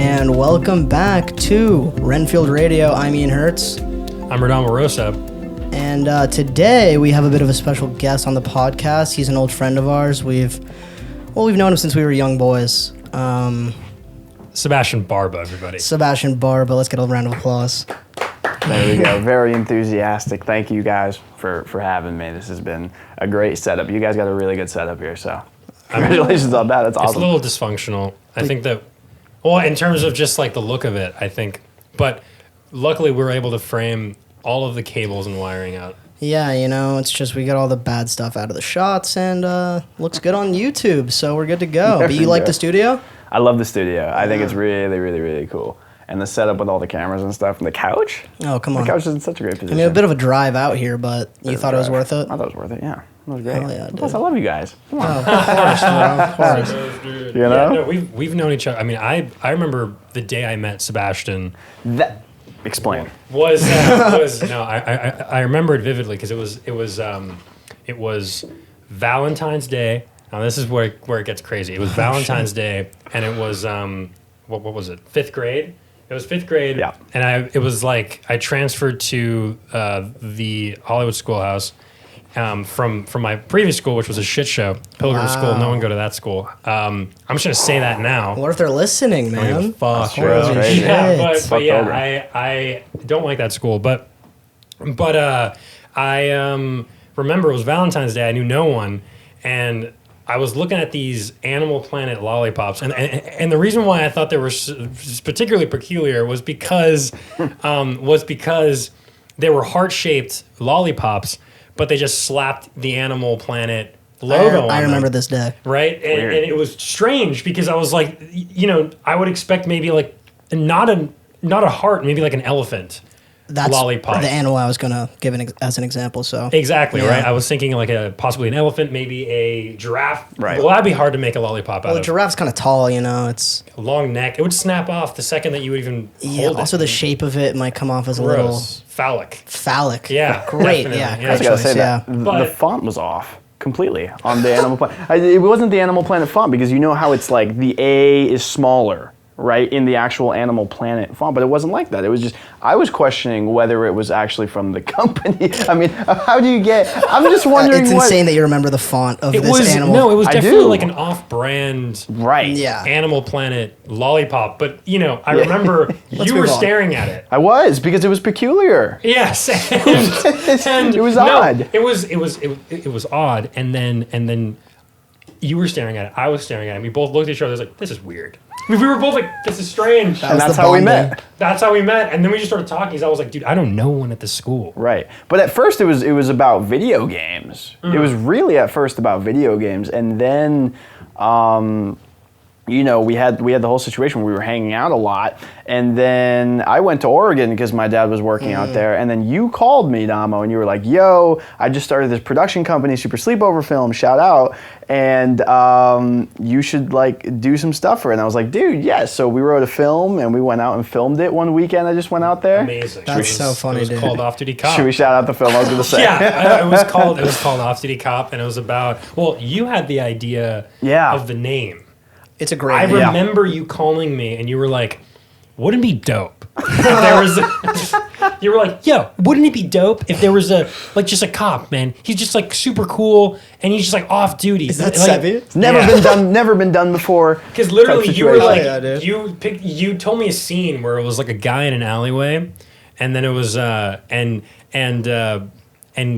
and welcome back to Wrenfield Radio. I'm Herz. I'm Redamo Rosa. And today we have a bit of a special guest on the podcast. He's an old friend of ours. We've known him since we were young boys. Sebastian Barba, everybody. Sebastian Barba. Let's get a round of applause. There we go. Very enthusiastic. Thank you guys for having me. This has been a great setup. You guys got a really good setup here, so congratulations on that. That's awesome. It's a little dysfunctional. I think that, well, in terms of just like the look of it, I think, but luckily we were able to frame all of the cables and wiring out. Yeah, you know, it's just we got all the bad stuff out of the shots and looks good on YouTube, so we're good to go. But you like the studio? I love the studio. I think it's really, really, really cool. And the setup with all the cameras and stuff, and the couch. Oh, come on. The couch is in such a great position. I mean, a bit of a drive out here, but you thought it was worth it? I thought it was worth it, yeah. It was great. Hell yeah, Plus, I love you guys. Come on. Oh, of course, bro, of course. You know? Yeah, no, we've known each other. I mean, I remember the day I met Sebastian. Explain. I remember it vividly because it was Valentine's Day. Now this is where it gets crazy. It was Valentine's Day, and it was what was it? 5th grade. It was 5th grade. Yeah. And it was like I transferred to the Hollywood Schoolhouse from my previous school, which was a shit show. Pilgrim School. No one go to that school. I'm just gonna say that now. What if they're listening, man? I don't give a fuck, bro. Yeah, but yeah, I don't like that school. But I remember it was Valentine's Day. I knew no one, and I was looking at these Animal Planet lollipops, and the reason why I thought they were particularly peculiar was because they were heart-shaped lollipops, but they just slapped the Animal Planet logo on them. I remember this day. Right? And it was strange because I was like, you know, I would expect maybe like not a heart, maybe like an elephant. That's lollipop. The animal I was going to give as an example. So exactly, right? I was thinking like possibly an elephant, maybe a giraffe. Right. Well, that'd be hard to make a lollipop out of. Well, the giraffe's kind of tall, you know. It's a long neck. It would snap off the second that you would even hold it. Also, the shape of it might come off as a Gross. little Phallic. Yeah. Great. Definitely. Yeah. Yeah. I was going to say yeah. that the font was off completely on the Animal Planet. It wasn't the Animal Planet font because you know how it's like the A is smaller, right, in the actual Animal Planet font, but it wasn't like that. It was just, I was questioning whether it was actually from the company. I mean, how do you get, I'm just wondering It's insane that you remember the font of this animal. No, it was definitely like an off-brand Animal Planet lollipop, but, you know, I remember you were staring at it. I was, because it was peculiar. Yes, and it was odd. It was odd, and then you were staring at it, I was staring at it, we both looked at each other, like, this is weird. We were both like, this is strange. And that's how we met. That's how we met. And then we just started talking. So I was like, dude, I don't know one at the school. Right. But at first it was about video games. It was really at first about video games. And then, you know, we had the whole situation where we were hanging out a lot. And then I went to Oregon because my dad was working out there. And then you called me, Damo, and you were like, yo, I just started this production company, Super Sleepover Film, shout out. And you should like do some stuff for it. And I was like, dude, yes. So we wrote a film and we went out and filmed it one weekend. I just went out there. Amazing. That's so funny, dude. It was called Off Duty Cop. Should we shout out the film? I was going to say. Yeah, it was called Off Duty Cop, and it was about, well, you had the idea of the name. It's a great I name. remember you calling me and you were like, wouldn't it be dope if there was you were like, yo, wouldn't it be dope if there was just a cop, man? He's just like super cool and he's just like off duty. Is that like, Sebi? It's never been done before. Because literally you were like, dude. you told me a scene where it was like a guy in an alleyway, and then it was and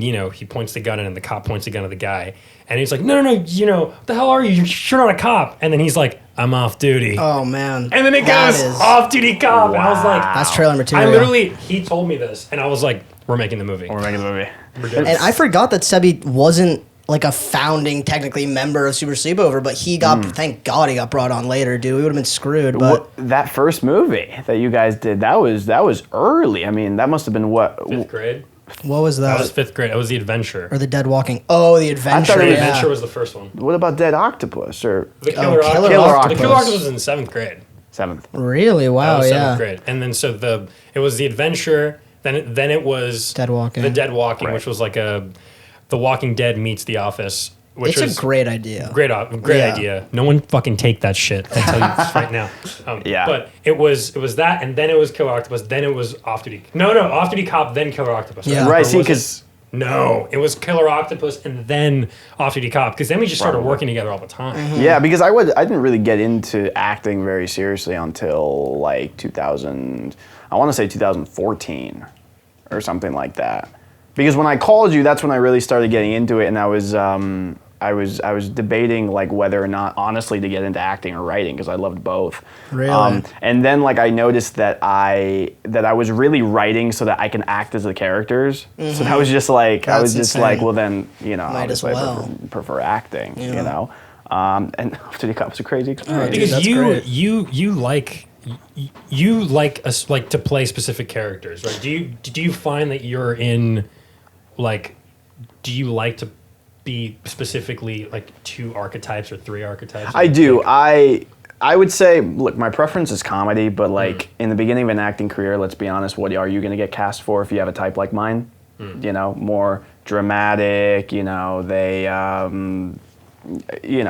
you know, he points the gun and the cop points the gun at the guy. And he's like, no, you know, what the hell are you? You're not a cop. And then he's like, I'm off duty. Oh, man. And then it goes, off duty cop. Wow. And I was like, that's trailer material. He told me this. And I was like, we're making the movie. And I forgot that Sebi wasn't like a founding, technically, member of Super Sleepover, but he got, thank God he got brought on later, dude. We would have been screwed. But that first movie that you guys did, that was early. I mean, that must have been what? 5th grade? What was that? That was 5th grade. It was The Adventure. Or The Dead Walking. Oh, The Adventure. I thought The Adventure was the first one. What about Dead Octopus or The Killer Octopus? The Killer Octopus was in 7th grade. 7th. Really? Wow, that was 7th grade. And then so it was The Adventure. Then it was Dead Walking. The Dead Walking, which was like The Walking Dead meets The Office. Which It's a great idea. Great idea. No one fucking take that shit. I tell you this right now. But it was that, and then it was Killer Octopus, then it was Off Duty. No, Off Duty Cop, then Killer Octopus. Yeah. Right, see, because... No, it was Killer Octopus and then Off Duty Cop, because then we just started working together all the time. Mm-hmm. Yeah, because I didn't really get into acting very seriously until like 2000, I want to say 2014 or something like that. Because when I called you, that's when I really started getting into it, and I was debating like whether or not honestly to get into acting or writing, because I loved both. Really? And then like I noticed that I was really writing so that I can act as the characters. So that was just like I was just insane. like, well then, Might as obviously well. I prefer acting, Yeah. And Off Duty Cop was a crazy experience. Because that's great. you like us like to play specific characters, right? Do you find that you're in like, do you like to be specifically like 2 archetypes or 3 archetypes? I do. I would say, look, my preference is comedy, but like in the beginning of an acting career, let's be honest, what are you going to get cast for if you have a type like mine? More dramatic, they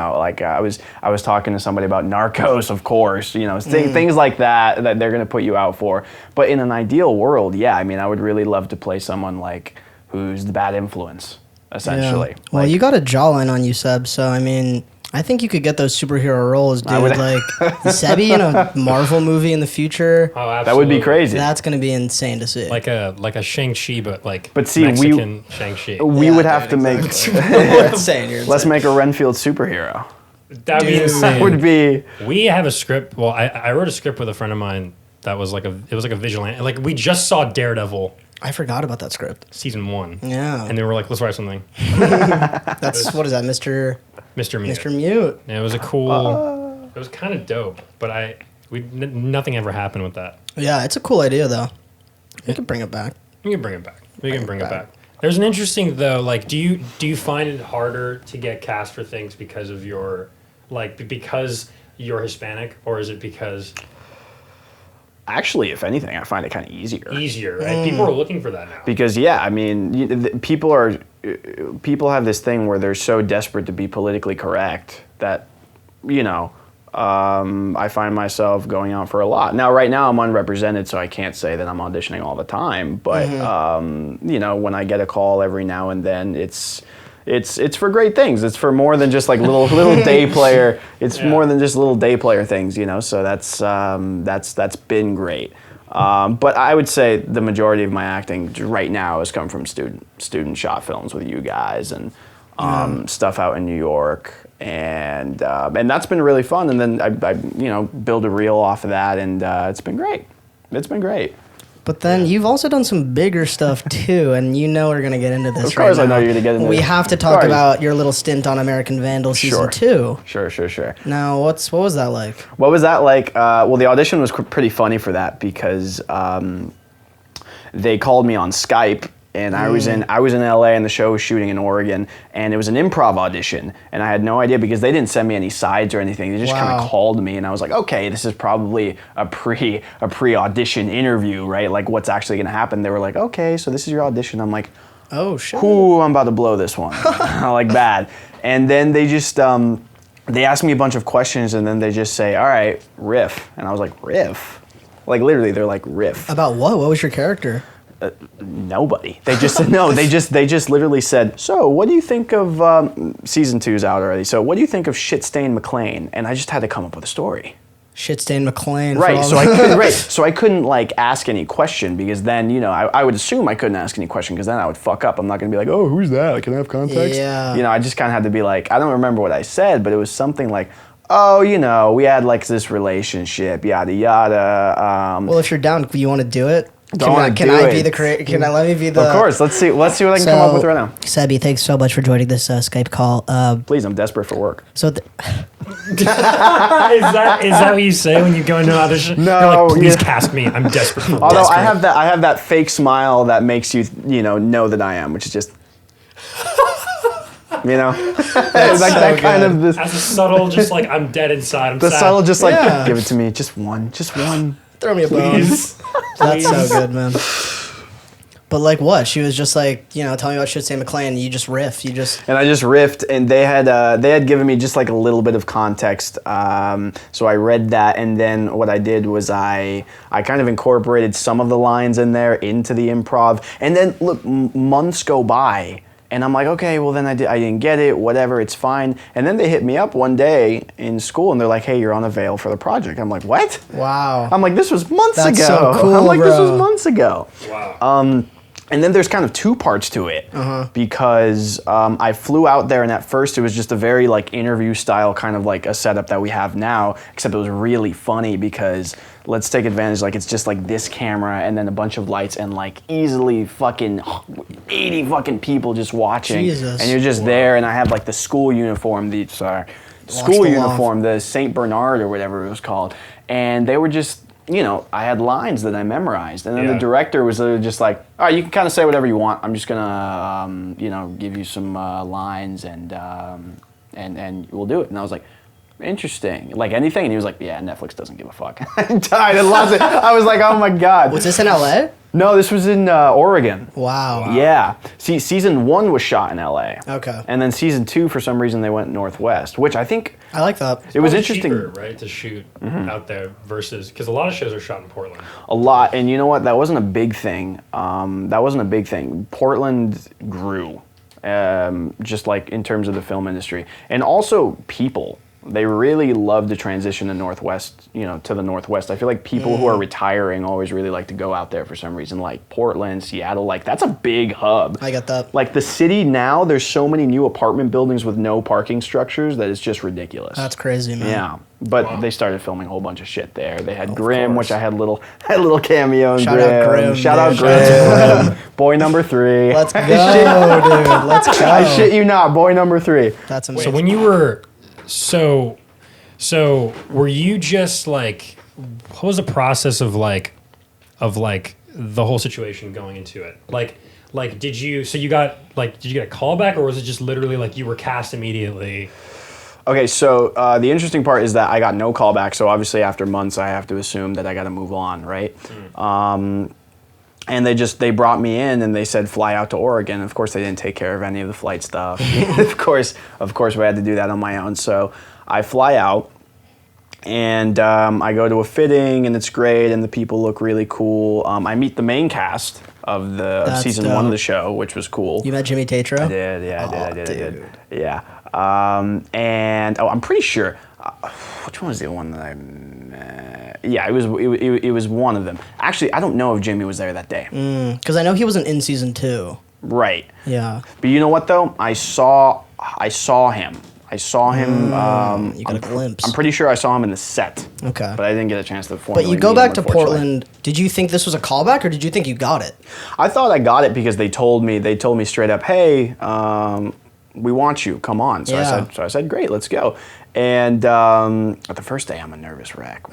like I was talking to somebody about Narcos, of course, things like that they're going to put you out for. But in an ideal world, yeah, I mean, I would really love to play someone like who's the bad influence, essentially. Yeah. Well, you got a jawline on you, Seb, so I mean, I think you could get those superhero roles, dude. Like Sebi in a Marvel movie in the future. Oh, absolutely. That would be crazy. That's gonna be insane to see. Like a Shang-Chi, but see, Mexican Shang-Chi. We would have to make. insane. Let's make a Renfield superhero. That'd be insane. That would be. We have a script. Well, I wrote a script with a friend of mine that was like a vigilante. Like we just saw Daredevil. I forgot about that script. Season 1. Yeah. And they were like, let's write something. That's what is that, Mr. Mr. Mute. Mr. Mute? Yeah, it was a cool. It was kind of dope, but nothing ever happened with that. Yeah, it's a cool idea though. We can bring it back. We can bring it back. There's an interesting though. Like, do you find it harder to get cast for things because of your because you're Hispanic, or is it because? Actually, if anything, I find it kind of easier. Easier, right? People are looking for that now. Because I mean, people have this thing where they're so desperate to be politically correct that, I find myself going out for a lot. Now, right now, I'm unrepresented, so I can't say that I'm auditioning all the time. But when I get a call every now and then, it's for great things. It's for more than just like little day player. It's more than just little day player things, So that's been great. But I would say the majority of my acting right now has come from student shot films with you guys and stuff out in New York, and that's been really fun. And then I build a reel off of that, and it's been great. It's been great. But then you've also done some bigger stuff too, and we're going to get into this. Of course, right I know now. you're going to get into We this. have to talk about your little stint on American Vandal season 2. Sure. Now, what was that like? What was that like? Well, the audition was pretty funny for that because they called me on Skype. And I was in LA, and the show was shooting in Oregon, and it was an improv audition, and I had no idea because they didn't send me any sides or anything. They just kind of called me, and I was like, okay, this is probably a pre-audition interview, right? Like what's actually going to happen? They were like, okay, so this is your audition. I'm like, oh shit, ooh, I'm about to blow this one, like bad. And then they just they asked me a bunch of questions, and then they just say, all right, riff, and I was like, riff, like literally, they're like riff. About what? What was your character? Nobody. They just said no. They just literally said. So, what do you think of season 2's out already? So, what do you think of Shit-Stain McLean? And I just had to come up with a story. Shit-Stain McLean. Right. So I couldn't like ask any question because then I would assume I couldn't ask any question because then I would fuck up. I'm not gonna be like, oh, who's that? Can I have context? Yeah. I just kind of had to be like, I don't remember what I said, but it was something like, oh, we had like this relationship, yada yada. Well, if you're down, you want to do it? Can I be the creator? Can I let me be the? Of course. Let's see what I can come up with right now. Sebi, thanks so much for joining this Skype call. Please, I'm desperate for work. So, is that what you say when you go into an audition? No, you're like, please cast me. I'm desperate for work. Although I have that fake smile that makes you know that I am, which is just that kind of this. As a subtle, just like I'm dead inside. I'm the sad. subtle, just like give it to me, just one. Throw me a bone. That's so good, man. But like what? She was just like, tell me about shit, Sam McClain. You just riff. And I just riffed, and they had given me just like a little bit of context. So I read that, and then what I did was I kind of incorporated some of the lines in there into the improv. And then look, months go by. And I'm like, okay, well then I didn't get it, whatever, it's fine. And then they hit me up one day in school and they're like, hey, you're on avail for the project. I'm like, what? Wow. I'm like, this was months ago. That's so cool, I'm like, bro. this was months ago. Wow. And then there's kind of two parts to it because I flew out there, and at first it was just a very like interview style kind of like a setup that we have now, except it was really funny because let's take advantage, like it's just like this camera and then a bunch of lights and like easily fucking 80 fucking people just watching. Jesus. And you're just there, and I have like the school uniform, the St. Bernard or whatever it was called, and they were just, I had lines that I memorized, and then the director was just like, all right, you can kind of say whatever you want. I'm just gonna, give you some lines, and we'll do it. And I was like, interesting, like anything. And he was like, yeah, Netflix doesn't give a fuck. I died and lost it. I was like, oh my god. Was this in LA? No, this was in Oregon. Wow. Yeah. See, season 1 was shot in LA. Okay. And then season 2, for some reason, they went Northwest, which I think I like that. it was Probably interesting. cheaper, right, to shoot out there versus, because a lot of shows are shot in Portland. A lot, and you know what? That wasn't a big thing. Portland grew, just like in terms of the film industry, and also people. They really love to transition to Northwest, to the Northwest. I feel like people who are retiring always really like to go out there for some reason, like Portland, Seattle, like that's a big hub. I get that. Like the city now, there's so many new apartment buildings with no parking structures that it's just ridiculous. That's crazy, man. Yeah, but they started filming a whole bunch of shit there. They had Grimm, which I had a little cameo in Shout Grimm. out Grimm. Shout out Grimm. Grimm. Boy number 3. Let's go, dude. Let's go. I shit you not, boy number 3. That's amazing. So when you were, so were you just like, what was the process of the whole situation going into it? Like did you get a callback, or was it just literally like you were cast immediately? Okay, so the interesting part is that I got no callback, so obviously after months I have to assume that I got to move on, right? And they brought me in and they said fly out to Oregon. Of course, they didn't take care of any of the flight stuff. of course, we had to do that on my own. So I fly out, and I go to a fitting, and it's great, and the people look really cool. I meet the main cast of season 1 of the show, which was cool. You met Jimmy Tatro? I did, yeah, I did. Yeah. And I'm pretty sure, which one was the one that I met? Yeah, it was one of them. Actually, I don't know if Jimmy was there that day. Because I know he wasn't in season 2. Right. Yeah. But you know what though? I saw him. You got a glimpse. I'm pretty sure I saw him in the set. Okay. But I didn't get a chance to formally But you go meet back him, to unfortunately. Portland. Did you think this was a callback, or did you think you got it? I thought I got it because they told me straight up, hey, we want you, come on. So I said, great, let's go. And the first day, I'm a nervous wreck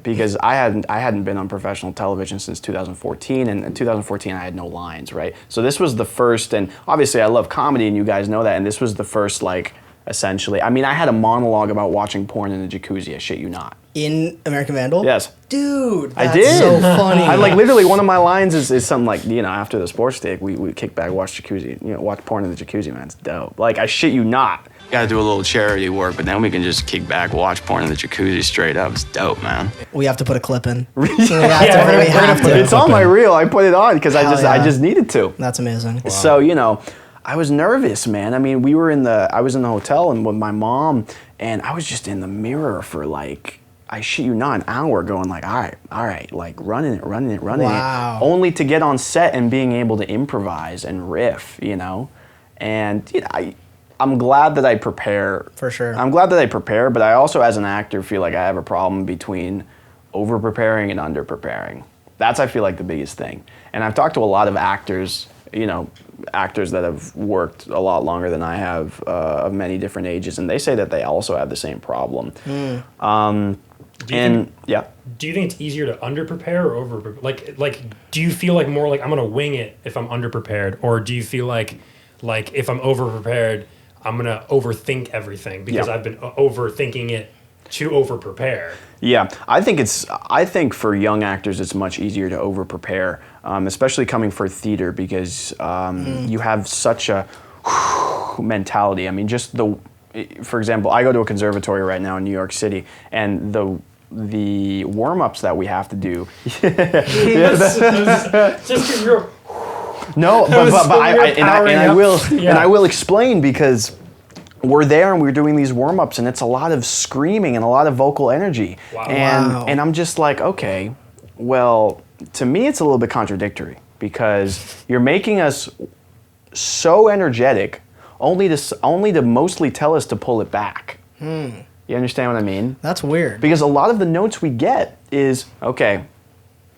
because I hadn't been on professional television since 2014, and in 2014 I had no lines, right? So this was the first, and obviously I love comedy, and you guys know that, and this was the first, like, essentially, I mean, I had a monologue about watching porn in the jacuzzi, I shit you not. In American Vandal? Yes. Dude, I that's did. so funny. I like literally one of my lines is something like, after the sports take, we kick back, watch jacuzzi, watch porn in the jacuzzi, man, it's dope. Like, I shit you not. Gotta do a little charity work, but then we can just kick back, watch porn in the jacuzzi straight up. It's dope, man. We have to put a clip in. We're gonna put it It's on my reel. I put it on because I just needed to. That's amazing. Wow. So, I was nervous, man. I mean, I was in the hotel and with my mom, and I was just in the mirror for like, I shit you not, an hour going like, all right, like running it. Wow. Only to get on set and being able to improvise and riff, And, I'm glad that I prepare. For sure. I'm glad that I prepare, but I also, as an actor, feel like I have a problem between over-preparing and under-preparing. That's, I feel like, the biggest thing. And I've talked to a lot of actors, actors that have worked a lot longer than I have, of many different ages, and they say that they also have the same problem. Do you think it's easier to under-prepare or over-prepare? Like, do you feel like more like I'm going to wing it if I'm under-prepared? Or do you feel like if I'm over-prepared, I'm going to overthink everything because I've been overthinking it to over prepare. Yeah, I think for young actors it's much easier to over prepare, especially coming for theater because you have such a mentality. I mean, for example, I go to a conservatory right now in New York City, and the warm-ups that we have to do. Just because you're. No, but I will explain because we're there and we're doing these warm-ups and it's a lot of screaming and a lot of vocal energy. Wow. And I'm just like, okay, well, to me it's a little bit contradictory because you're making us so energetic only to mostly tell us to pull it back. You understand what I mean? That's weird. Because a lot of the notes we get is, okay,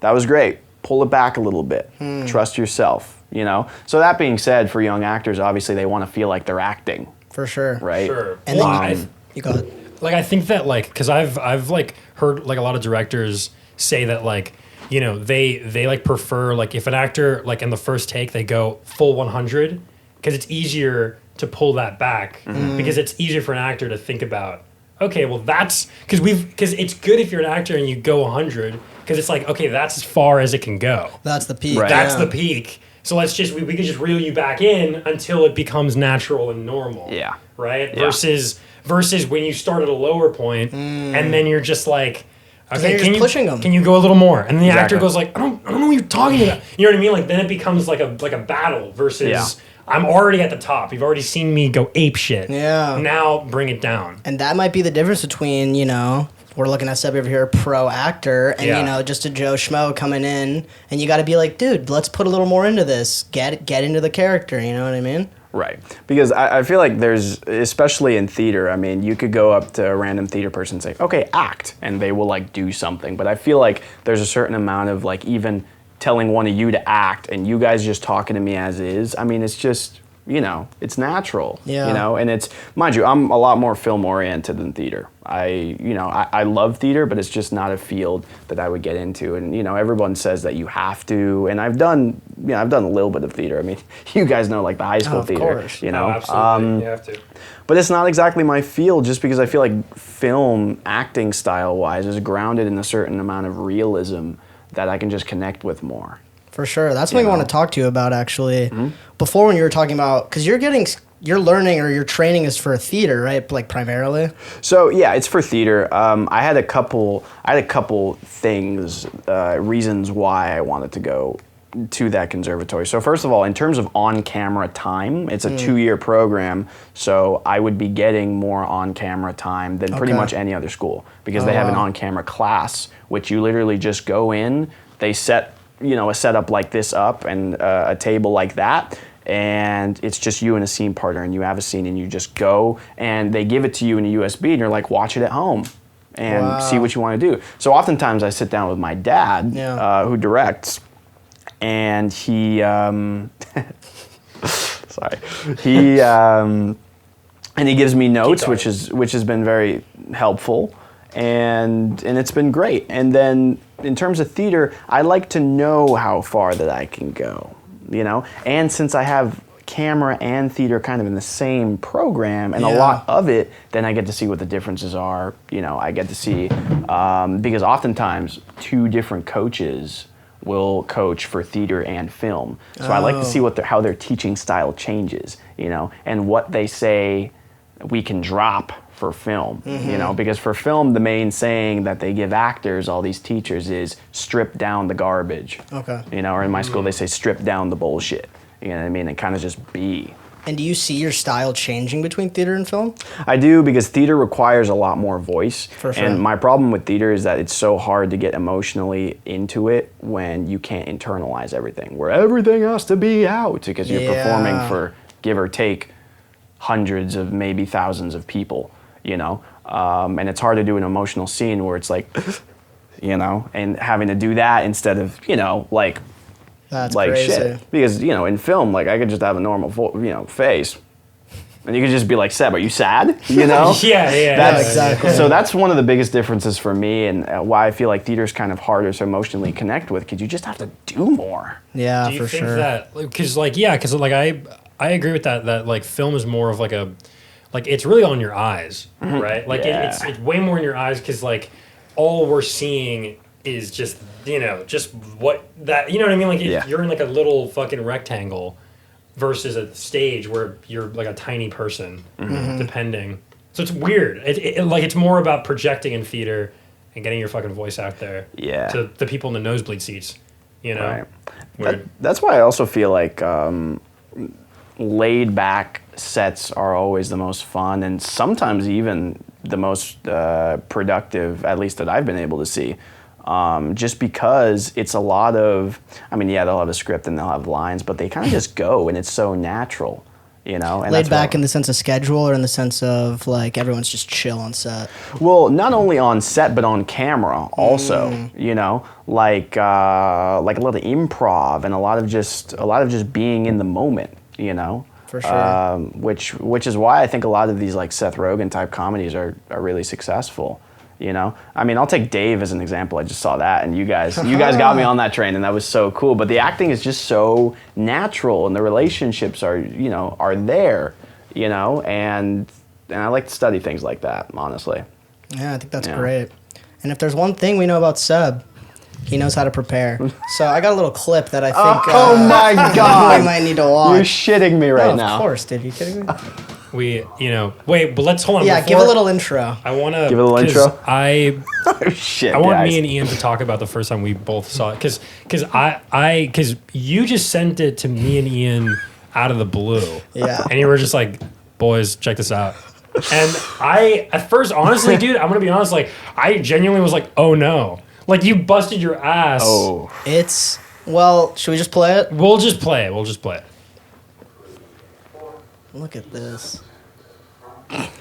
that was great. Pull it back a little bit. Trust yourself, you know? So that being said, for young actors, obviously they want to feel like they're acting. For sure. Right? Sure. And then you go ahead. Like, I think that, like, because I've like, heard, like, a lot of directors say that, like, you know, they like, prefer, like, if an actor, like, in the first take, they go full 100, because it's easier to pull that back, because it's easier for an actor to think about, okay, well, that's, because it's good if you're an actor and you go 100, because it's like, okay, that's as far as it can go. That's the peak. Right. That's the peak. So let's just, we could just reel you back in until it becomes natural and normal. Yeah. Right? Yeah. Versus when you start at a lower point and then you're just like, okay, you're just pushing them. Can you go a little more? And the actor Exactly. goes like, I don't know what you're talking about. You know what I mean? Like, then it becomes like a battle versus I'm already at the top. You've already seen me go ape shit. Yeah. Now bring it down. And that might be the difference between, you know, we're looking at Seb over here, pro actor, and, you know, just a Joe Schmo coming in, and you got to be like, dude, let's put a little more into this. Get into the character, you know what I mean? Right. Because I feel like there's, especially in theater, I mean, you could go up to a random theater person and say, okay, act, and they will, like, do something. But I feel like there's a certain amount of, like, even telling one of you to act and you guys just talking to me as is. I mean, it's just, you know, it's natural. Yeah. You know, and it's, mind you, I'm a lot more film oriented than theater. I love theater, but it's just not a field that I would get into. And, you know, everyone says that you have to, and I've done a little bit of theater. I mean, you guys know, like, the high school theater, course. you know. Absolutely. You have to. But it's not exactly my field just because I feel like film, acting style-wise, is grounded in a certain amount of realism that I can just connect with more. For sure. That's something I want to talk to you about, actually. Before, when you were talking about, because you're learning or your training is for theater, right? Like, primarily? So, yeah, it's for theater. I had a couple things, reasons why I wanted to go to that conservatory. So first of all, in terms of on-camera time, it's a 2-year program, so I would be getting more on-camera time than pretty much any other school because they have an on-camera class, which you literally just go in, they set, you know, a setup like this up and a table like that, and it's just you and a scene partner, and you have a scene, and you just go, and they give it to you in a USB, and you're like, watch it at home and see what you want to do. So oftentimes I sit down with my dad, who directs, and he, and he gives me notes, which has been very helpful, and it's been great. And then in terms of theater, I like to know how far that I can go, you know. And since I have camera and theater kind of in the same program and a lot of it, then I get to see what the differences are. You know, I get to see because oftentimes 2 different coaches will coach for theater and film. So I like to see how their teaching style changes, you know, and what they say we can drop for film, you know, because for film, the main saying that they give actors, all these teachers, is strip down the garbage. Okay. You know, or in my school, they say strip down the bullshit. You know what I mean? And kind of just be. And do you see your style changing between theater and film? I do, because theater requires a lot more voice. For sure. And my problem with theater is that it's so hard to get emotionally into it when you can't internalize everything, where everything has to be out, because you're performing for, give or take, hundreds of, maybe thousands of people, you know? And it's hard to do an emotional scene where it's like, you know, and having to do that instead of, you know, like, that's like crazy. shit. Because, you know, in film, like, I could just have a normal, you know, face. And you could just be like, Seb, are you sad? You know? Yeah, exactly. So that's one of the biggest differences for me, and why I feel like theater's kind of harder to emotionally connect with, because you just have to do more. Yeah, do you for think sure. that, because, like, I agree with that, like, film is more of, like, like it's really on your eyes, right? Like it's way more in your eyes because like all we're seeing is just just what that you know what I mean? Like you're in like a little fucking rectangle versus a stage where you're like a tiny person, depending. So it's weird. Like it's more about projecting in theater and getting your fucking voice out there. Yeah. To the people in the nosebleed seats, Right. That's why I also feel like laid back sets are always the most fun and sometimes even the most productive, at least that I've been able to see. Just because it's a lot of, they'll have a script and they'll have lines, but they kind of just go and it's so natural, And laid back in the sense of schedule or in the sense of like everyone's just chill on set? Well, not only on set, but on camera also, like a lot of improv and a lot of just being in the moment, For sure. Which is why I think a lot of these like Seth Rogen type comedies are really successful. I'll take Dave as an example. I just saw that, and you guys got me on that train, and that was so cool. But the acting is just so natural, and the relationships are there, and I like to study things like that, honestly. Yeah, I think that's great. And if there's one thing we know about Seb, he knows how to prepare. So I got a little clip that I think oh my God, we might need to watch. You're shitting me right now. Of course, dude. You kidding me? Wait, but let's hold on. Yeah, give a little intro. I want to give a little intro. I want guys. me and Ian to talk about the first time we both saw it, because you just sent it to me and Ian out of the blue. Yeah, and you were just like, boys, check this out. And I, at first, honestly, dude, I'm gonna be honest, like I genuinely was like, oh no, like you busted your ass. Oh, should we just play it? We'll just play it. Look at this.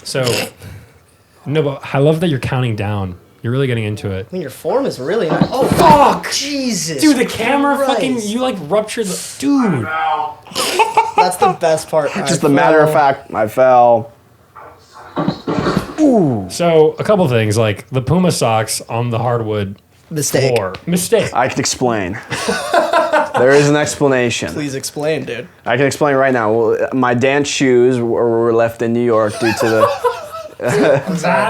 So, no, but I love that you're counting down. You're really getting into it. Your form is really nice. Oh, fuck! Jesus. Dude, the camera Christ. fucking, you like ruptured the... Dude. That's the best part. Just a matter of fact, I fell. Ooh. So, a couple things, like the Puma socks on the hardwood floor. Mistake. I can explain. There is an explanation. Please explain, dude. I can explain right now. Well, my dance shoes were left in New York due to the...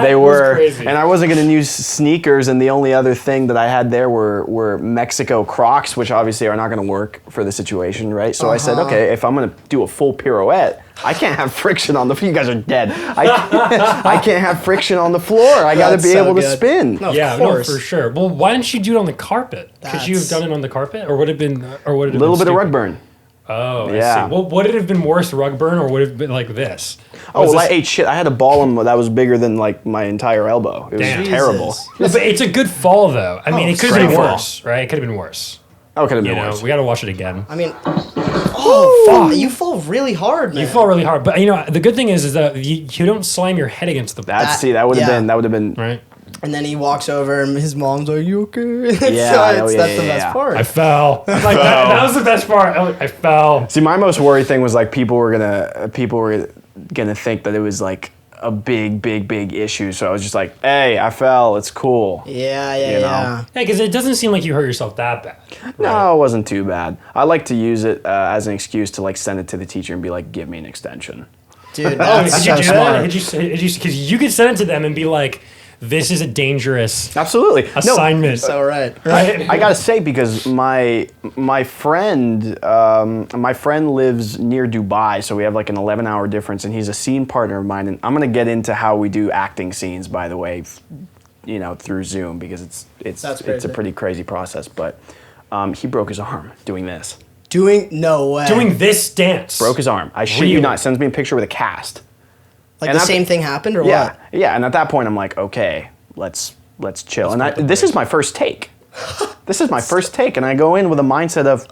they were, crazy. And I wasn't going to use sneakers, and the only other thing that I had there were Mexico Crocs, which obviously are not going to work for the situation, right? So I said, okay, if I'm going to do a full pirouette, I can't have friction on the floor. You guys are dead. I can't have friction on the floor. I got to be able to spin. No, yeah, no, for sure. Well, why didn't you do it on the carpet? Could you have done it on the carpet, or would it have been, a little bit of rug burn? Oh, yeah. I see. Well, would it have been worse rug burn, or would it have been like this? I ate shit. I had a ball that was bigger than like my entire elbow. It was terrible. No, but it's a good fall, though. I mean, it could have been worse, right? It could have been worse. Oh, it could have been worse. We got to watch it again. I mean, fuck. You fall really hard, man. You fall really hard. But, the good thing is that you don't slam your head against the... That would have been... Right. And then he walks over and his mom's like, you okay? That's the best part. I fell. Like, that was the best part. I fell. See, my most worried thing was like people were gonna think that it was like a big issue. So I was just like, hey, I fell. It's cool. Yeah. Yeah, because it doesn't seem like you hurt yourself that bad. Right? No, it wasn't too bad. I like to use it as an excuse to like send it to the teacher and be like, give me an extension. Dude, that's so smart. Because you could send it to them and be like, this is a dangerous assignment. No, so right. I gotta say, because my friend lives near Dubai, so we have like an 11-hour difference, and he's a scene partner of mine. And I'm gonna get into how we do acting scenes, by the way, through Zoom, because it's a pretty crazy process. But he broke his arm doing this. No way. Doing this dance. Broke his arm. I shit you not. Sends me a picture with a cast. Like the same thing happened, or what? Yeah, and at that point I'm like, okay, let's chill. And this is my first take. This is my first take, and I go in with a mindset of,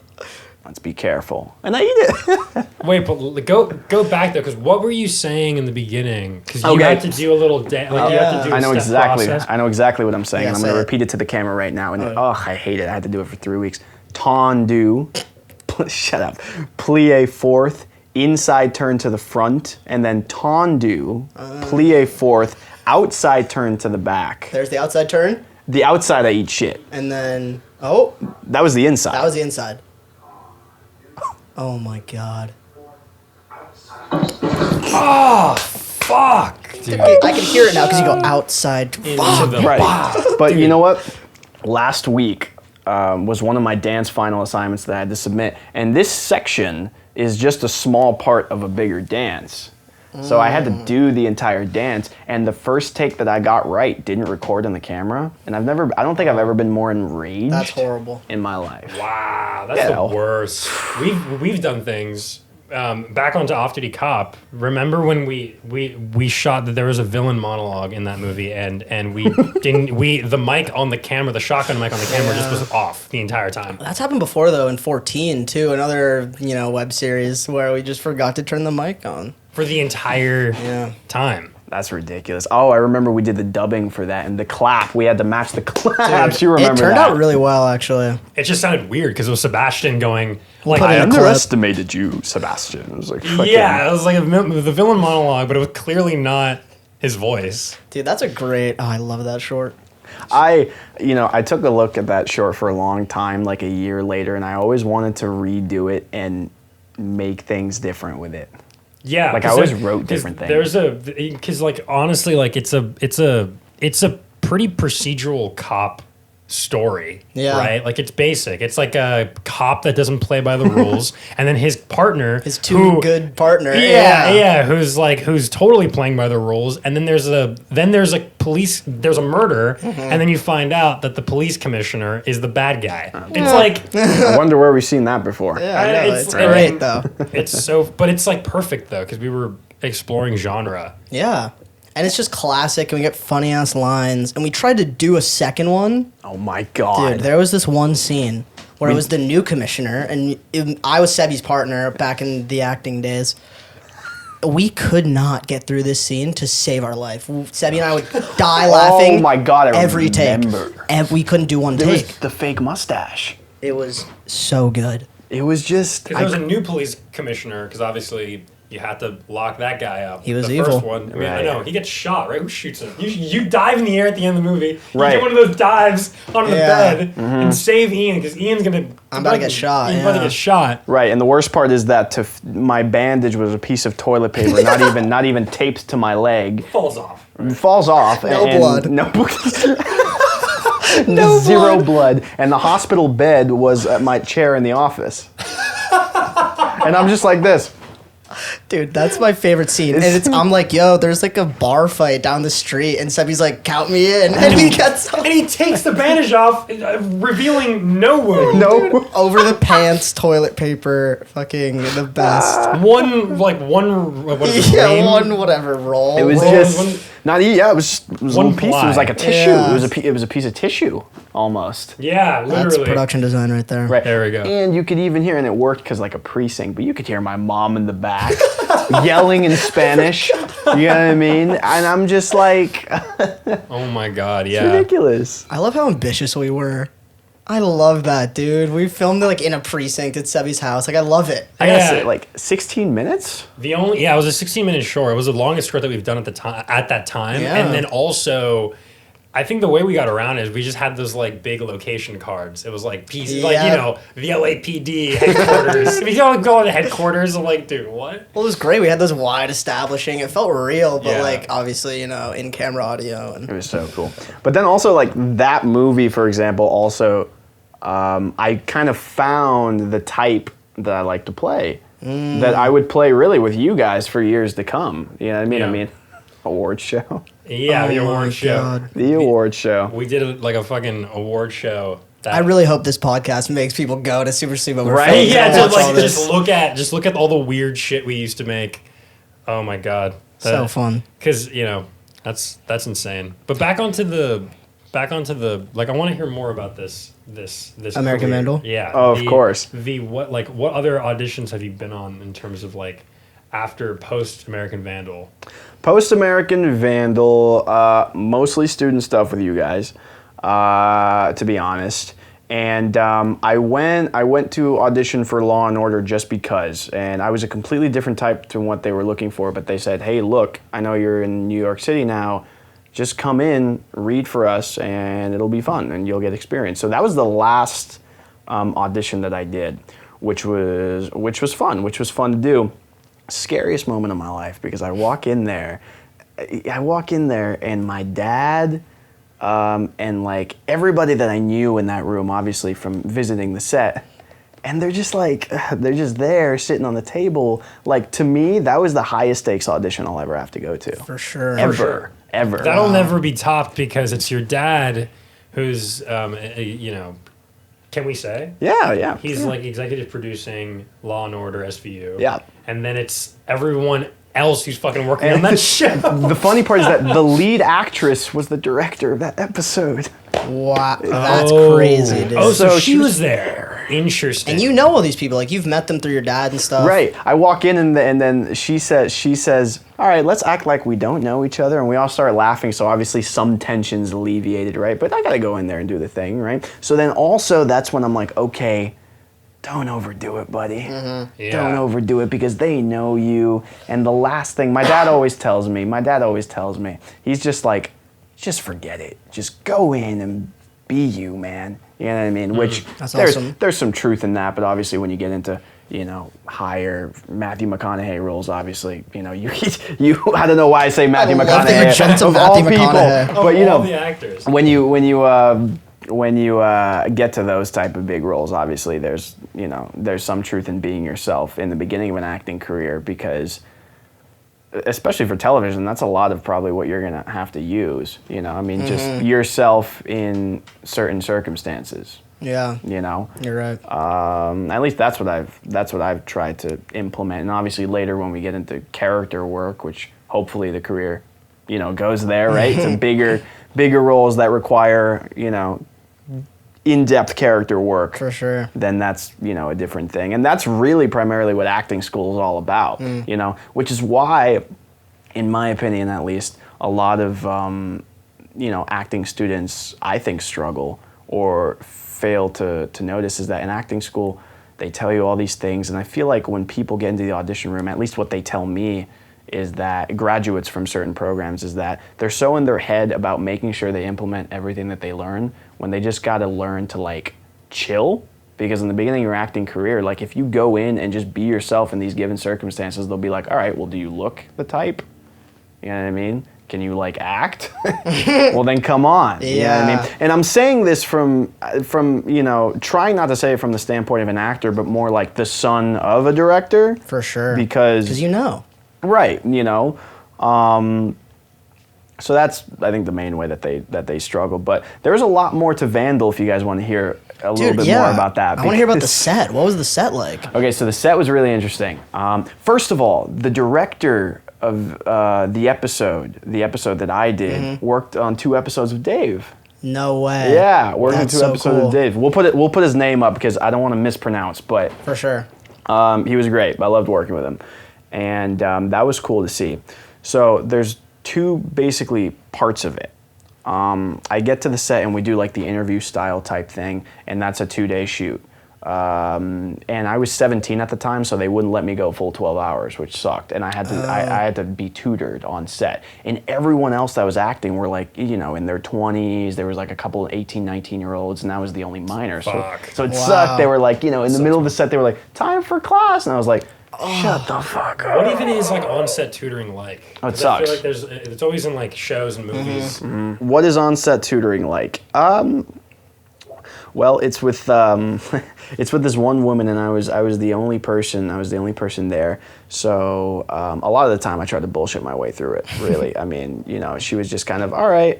let's be careful, and I eat it. Wait, but go back though, because what were you saying in the beginning? Because you had to do a little dance. Like you have to do a process. I know exactly what I'm saying. Yeah, I'm going to repeat it to the camera right now. And I hate it. I had to do it for 3 weeks. Tendu, shut up. Plie fourth. Inside turn to the front, and then tendu, plie fourth, outside turn to the back. There's the outside turn? The outside I eat shit. And then, that was the inside. That was the inside. Oh my God. Oh, fuck, dude. I can hear it now because you go outside. Into the Right. But you know what? Last week was one of my dance final assignments that I had to submit. And this section is just a small part of a bigger dance. So I had to do the entire dance, and the first take that I got right didn't record on the camera. And I don't think I've ever been more enraged. That's horrible. In my life. Wow, that's the worst. We've done things. Back onto Off Duty Cop. Remember when we shot that there was a villain monologue in that movie, and we didn't the mic on the camera, the shotgun mic on the camera just was off the entire time. That's happened before though in 14 too, another web series where we just forgot to turn the mic on For the entire time. That's ridiculous. Oh, I remember we did the dubbing for that, and the clap. We had to match the claps. You remember that? It turned out really well, actually. It just sounded weird because it was Sebastian going, like, put I in a clip. underestimated you, Sebastian. It was like, fucking, yeah, it was like the villain monologue, but it was clearly not his voice. Dude, that's a great... Oh, I love that short. I took a look at that short for a long time, like a year later, and I always wanted to redo it and make things different with it. Yeah, like I always wrote different things. Because like honestly, like it's a pretty procedural cop story. Yeah. Right. Like it's basic. It's like a cop that doesn't play by the rules, and then his partner, his good partner. Yeah. Who's totally playing by the rules, and then there's a murder, and then you find out that the police commissioner is the bad guy. It's like I wonder where we've seen that before. Yeah, I know. It's great though. But it's like perfect though because we were exploring genre. Yeah. And it's just classic, and we get funny ass lines. And we tried to do a second one. Oh my god! Dude, there was this one scene where it was the new commissioner, and I was Sebby's partner back in the acting days. We could not get through this scene to save our life. Sebby and I would die laughing. Oh my god! Every take. We couldn't do one there take. Was the fake mustache. It was so good. It was just because there was a new police commissioner. Because obviously. You had to lock that guy up. He was the evil. First one. I mean, I know he gets shot. Right? Who shoots him? You dive in the air at the end of the movie. Right. You do one of those dives onto the bed and save Ian because Ian's gonna. I'm about to get shot. He's about to get shot. Right, and the worst part is that my bandage was a piece of toilet paper, not even taped to my leg. Falls off. Falls off. No blood. No zero blood. And the hospital bed was at my chair in the office. And I'm just like this. Dude, that's my favorite scene. And I'm like, yo, there's like a bar fight down the street, and Sebby's like, count me in. And he gets and he takes the bandage off, revealing no wound. No. Dude, over the pants, toilet paper, fucking the best. One whatever roll. It was roll, just it was one one piece. ply. It was like a tissue. Yeah. It was a piece of tissue almost. Yeah, literally. That's production design right there. Right. There we go. And you could even hear, and it worked because like a precinct, but you could hear my mom in the back yelling in Spanish. You know what I mean? And I'm just like, Oh my god, it's yeah. ridiculous. I love how ambitious we were. I love that, dude. We filmed it like in a precinct at Sebby's house. Like, I love it. I gotta Yeah. say, like 16 minutes? It was a 16-minute short. It was the longest short that we've done at that time. Yeah. And then also, I think the way we got around is we just had those like big location cards. It was like pieces, the LAPD headquarters. If you don't go to headquarters, I'm like, dude, what? Well, it was great. We had those wide establishing. It felt real, but Yeah. like obviously, in camera audio. And It was so cool. But then also like that movie, for example, also I kind of found the type that I like to play. That I would play really with you guys for years to come. You know what I mean? Yeah. I mean, award show. Yeah, the Oh my award show. God. The award show. We did like a fucking award show. I really hope this podcast makes people go to Super Sleepover. Right? Films Yeah, and to watch all like this. just look at all the weird shit we used to make. Oh my god. So fun. Because that's insane. But back onto the like I want to hear more about this American career. Vandal? Yeah. Oh, of course. What other auditions have you been on in terms of like after post American Vandal? Post American Vandal, mostly student stuff with you guys, to be honest. And I went to audition for Law and Order just because, and I was a completely different type to what they were looking for. But they said, "Hey, look, I know you're in New York City now. Just come in, read for us, and it'll be fun, and you'll get experience." So that was the last audition that I did, which was fun to do. scariest moment of my life, because I walk in there and my dad and like everybody that I knew in that room, obviously from visiting the set, and they're just there sitting on the table. Like, to me, that was the highest stakes audition I'll ever have to go to. For sure. Ever. That'll never be topped because it's your dad who's, can we say? Yeah. He's like executive producing Law and Order SVU. Yeah. And then it's everyone else who's fucking working on that show. The funny part is that the lead actress was the director of that episode. Wow, that's crazy, dude. Oh, so she was there. Interesting. And you know all these people, like you've met them through your dad and stuff. Right. I walk in and then she says, all right, let's act like we don't know each other. And we all start laughing. So obviously some tension's alleviated, right? But I got to go in there and do the thing, right? So then also that's when I'm like, okay, don't overdo it, buddy. Mm-hmm. Yeah. Don't overdo it, because they know you. And the last thing, my dad always tells me, he's just like, just forget it. Just go in and be you, man. You know what I mean? Which there's some truth in that, but obviously when you get into, higher Matthew McConaughey roles, obviously, you I don't know why I say Matthew McConaughey of all people, but all the actors. when you get to those type of big roles, obviously there's some truth in being yourself in the beginning of an acting career, because especially for television, that's a lot of probably what you're gonna have to use. Just yourself in certain circumstances. Yeah. You're right. At least that's what I've tried to implement. And obviously later when we get into character work, which hopefully the career, goes there, right? It's bigger roles that require, in-depth character work. For sure. Then that's, a different thing. And that's really primarily what acting school is all about, which is why, in my opinion at least, a lot of, acting students, I think, struggle or fail to notice, is that in acting school, they tell you all these things. And I feel like when people get into the audition room, at least what they tell me, is that graduates from certain programs, is that they're so in their head about making sure they implement everything that they learn, when they just got to learn to like chill. Because in the beginning of your acting career, like if you go in and just be yourself in these given circumstances, they'll be like, all right, well, do you look the type? You know what I mean? Can you like act? Well, then come on. Yeah. You know what I mean? And I'm saying this from trying not to say it from the standpoint of an actor, but more like the son of a director. For sure. Because right, so that's, I think, the main way that they struggle. But there's a lot more to Vandal if you guys want to hear a little bit more about that. I want to hear about the set. What was the set like? Okay, so the set was really interesting. First of all, the director of the episode that I did worked on 2 episodes of Dave. No way. Yeah, worked on 2 so episodes cool. of Dave. We'll put his name up because I don't want to mispronounce, but for sure. He was great. I loved working with him. And that was cool to see. So there's 2 basically parts of it. I get to the set and we do like the interview style type thing, and that's a 2-day shoot. And I was 17 at the time, so they wouldn't let me go full 12 hours, which sucked. And I had to be tutored on set. And everyone else that was acting were like, in their 20s. There was like a couple of 18, 19-year-olds, and I was the only minor. So it sucked. They were like, in the middle of the set, they were like, time for class. And I was like, shut the fuck up. What even is like on-set tutoring like? Oh, it sucks. I feel like it's always in like shows and movies. Mm-hmm. What is on-set tutoring like? Well, it's with this one woman, and I was the only person there. So a lot of the time, I tried to bullshit my way through it. Really, I mean, she was just kind of, all right,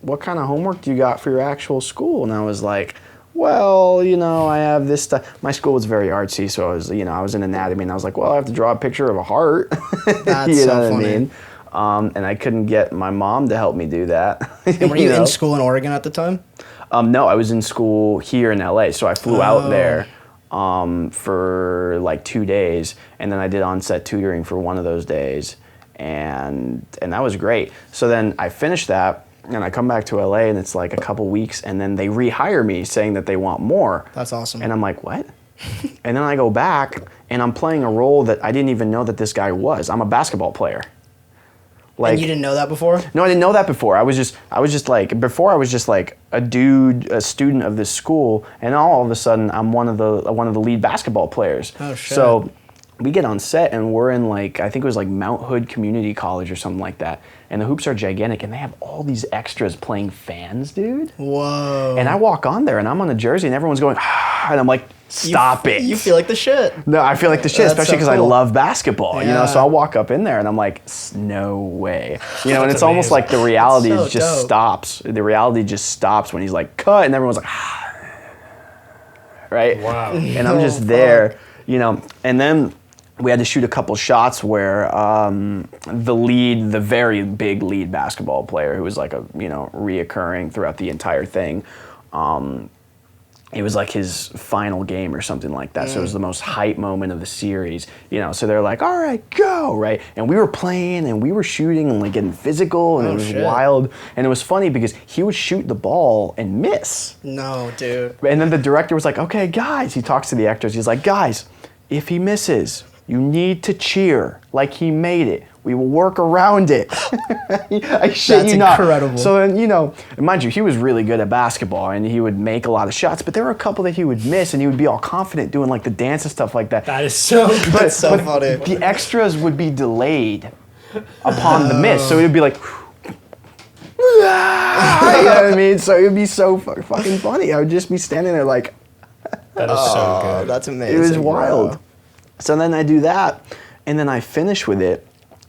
what kind of homework do you got for your actual school? And I was like, well, I have this stuff. My school was very artsy, so I was in anatomy, and I was like, well, I have to draw a picture of a heart. That's you know so what funny. I mean? And I couldn't get my mom to help me do that. And were you in school in Oregon at the time? No, I was in school here in LA, so I flew out there for like 2 days, and then I did on-set tutoring for one of those days, and that was great. So then I finished that, and I come back to LA, and it's like a couple weeks, and then they rehire me saying that they want more. That's awesome. And I'm like, what? And then I go back, and I'm playing a role that I didn't even know that this guy was. I'm a basketball player. And you didn't know that before? No, I didn't know that before. I was just like a dude, a student of this school, and all of a sudden I'm one of the lead basketball players. Oh shit. So we get on set and we're in like, I think it was like Mount Hood Community College or something like that. And the hoops are gigantic and they have all these extras playing fans, dude. Whoa. And I walk on there and I'm on the jersey and everyone's going, and I'm like, stop it. You feel like the shit. No, I feel like the shit, That's especially because so cool. I love basketball, you know? Yeah. So I'll walk up in there and I'm like, no way. You know, and That's it's almost amazing. like the reality That's so just dope. stops. The reality just stops when he's like, cut, and everyone's like, right? Wow. And I'm Oh, just there, you know, and then we had to shoot a couple shots where the very big lead basketball player who was like a, you know, reoccurring throughout the entire thing, it was like his final game or something like that. So it was the most hype moment of the series, you know. So they're like, all right, go, right? And we were playing and we were shooting and like getting physical and it was shit. wild. And it was funny because he would shoot the ball and miss. No, dude. And then the director was like, okay, guys, he talks to the actors. He's like, guys, if he misses, you need to cheer like he made it. We will work around it. I shit That's you not. incredible. So then, you know, mind you, he was really good at basketball and he would make a lot of shots, but there were a couple that he would miss and he would be all confident doing like the dance and stuff like that. That is so That's so funny. The extras would be delayed upon the miss. So it would be like, you know what I mean? So it would be so fucking funny. I would just be standing there like, that is so good. That's amazing. it was bro. wild. So then I do that, and then I finish with it,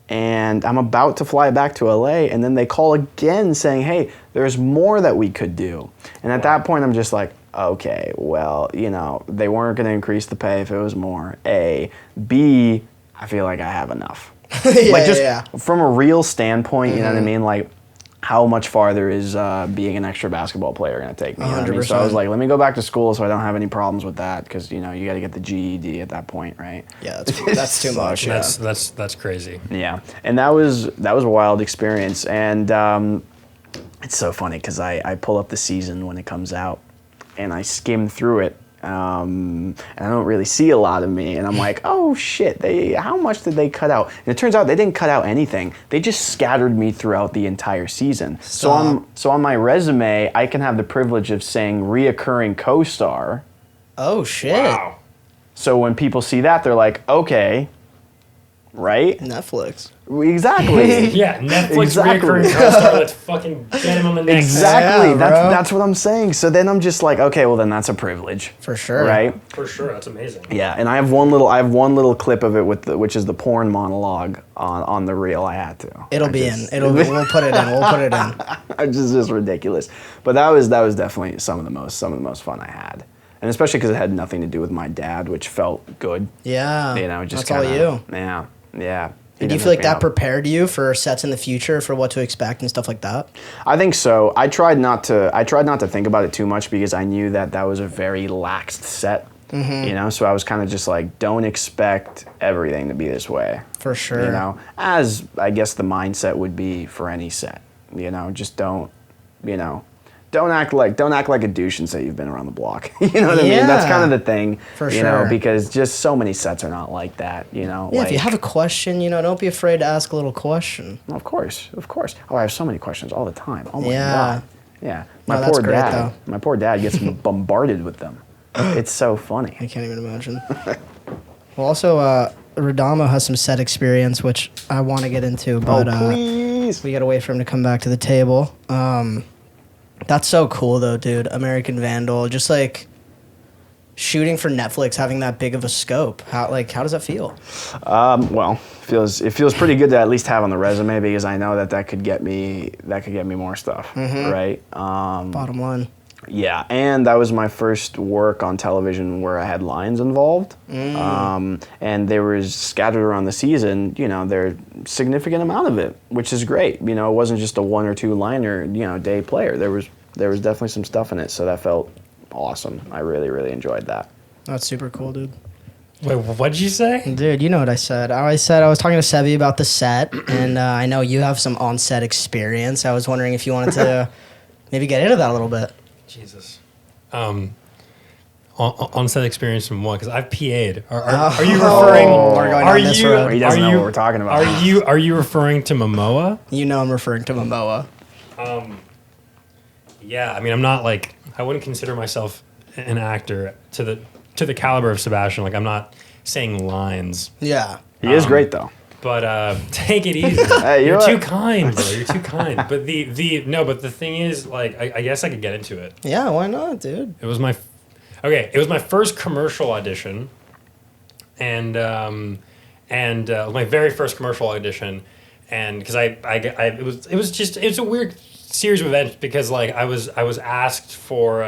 and I'm about to fly back to LA, and then they call again saying, hey, there's more that we could do. And at that point, I'm just like, okay, well, you know, they weren't going to increase the pay if it was more, A. B, I feel like I have enough. Yeah, like just yeah. from a real standpoint, you know what I mean? Like, how much farther is being an extra basketball player going to take me? You know what I mean? So I was 100%. like, let me go back to school so I don't have any problems with that because, you know, you got to get the GED at that point, right? Yeah, that's too much. Yeah. That's crazy. Yeah, and that was a wild experience, and it's so funny because I pull up the season when it comes out, and I skim through it, and I don't really see a lot of me, and I'm like, oh shit, how much did they cut out? And it turns out they didn't cut out anything. They just scattered me throughout the entire season. So on my resume, I can have the privilege of saying reoccurring co-star. Oh shit. Wow. So when people see that, they're like, okay, right? Netflix. Exactly. Yeah, Netflix Exactly. reoccurring co-star. Let's fucking get him on the next. Exactly. Yeah, bro. That's what I'm saying. So then I'm just like, okay, well then that's a privilege. For sure. Right? For sure, that's amazing. Yeah, and I have one little clip of it which is the porn monologue on the reel. I had to. It'll be in. We'll put it in. We'll put it in. It's just ridiculous. But that was definitely some of the most fun I had. And especially because it had nothing to do with my dad, which felt good. Yeah. You know, just that's all kinda, you. Yeah, yeah. And do you feel like that prepared you for sets in the future, for what to expect and stuff like that? I think so. I tried not to think about it too much because I knew that was a very laxed set. Mm-hmm. You know, so I was kind of just like, don't expect everything to be this way. For sure. You know, as I guess the mindset would be for any set. You know, just don't act like a douche and say you've been around the block. You know what I mean? That's kind of the thing. For you know, sure. because just so many sets are not like that. You know. Yeah, like, if you have a question, don't be afraid to ask a little question. Of course. Oh, I have so many questions all the time. Oh my Yeah. god. Yeah. No, that's great, dad. My poor dad gets bombarded with them. It's so funny. I can't even imagine. Well, also, Redamo has some set experience, which I want to get into, but Please. we got to wait for him to come back to the table. That's so cool, though, dude. American Vandal, just like shooting for Netflix, having that big of a scope. How does that feel? Well, it feels pretty good to at least have on the resume because I know that could get me more stuff, right? Bottom line. Yeah, and that was my first work on television where I had lines involved, and there was scattered around the season. There significant amount of it, which is great. It wasn't just a 1 or 2 liner, day player. There was definitely some stuff in it, so that felt awesome. I really, really enjoyed that. That's super cool, dude. Wait, what'd you say? Dude, you know what I said. I was talking to Sebi about the set, and I know you have some on-set experience. I was wondering if you wanted to maybe get into that a little bit. Jesus. On-set experience from what? Because I've PA'd. Are you referring? We're going down this road. He doesn't know what we're talking about. Are you referring to Momoa? I'm referring to Momoa. Yeah, I mean, I'm not I wouldn't consider myself an actor to the caliber of Sebastian. I'm not saying lines. Yeah. He is great though. But take it easy. Hey, you're too kind, bro. You're too kind. But but the thing is, like, I guess I could get into it. Yeah, why not, dude? It was my first commercial audition, and my very first commercial audition, and because it was a weird series of events because like I was asked for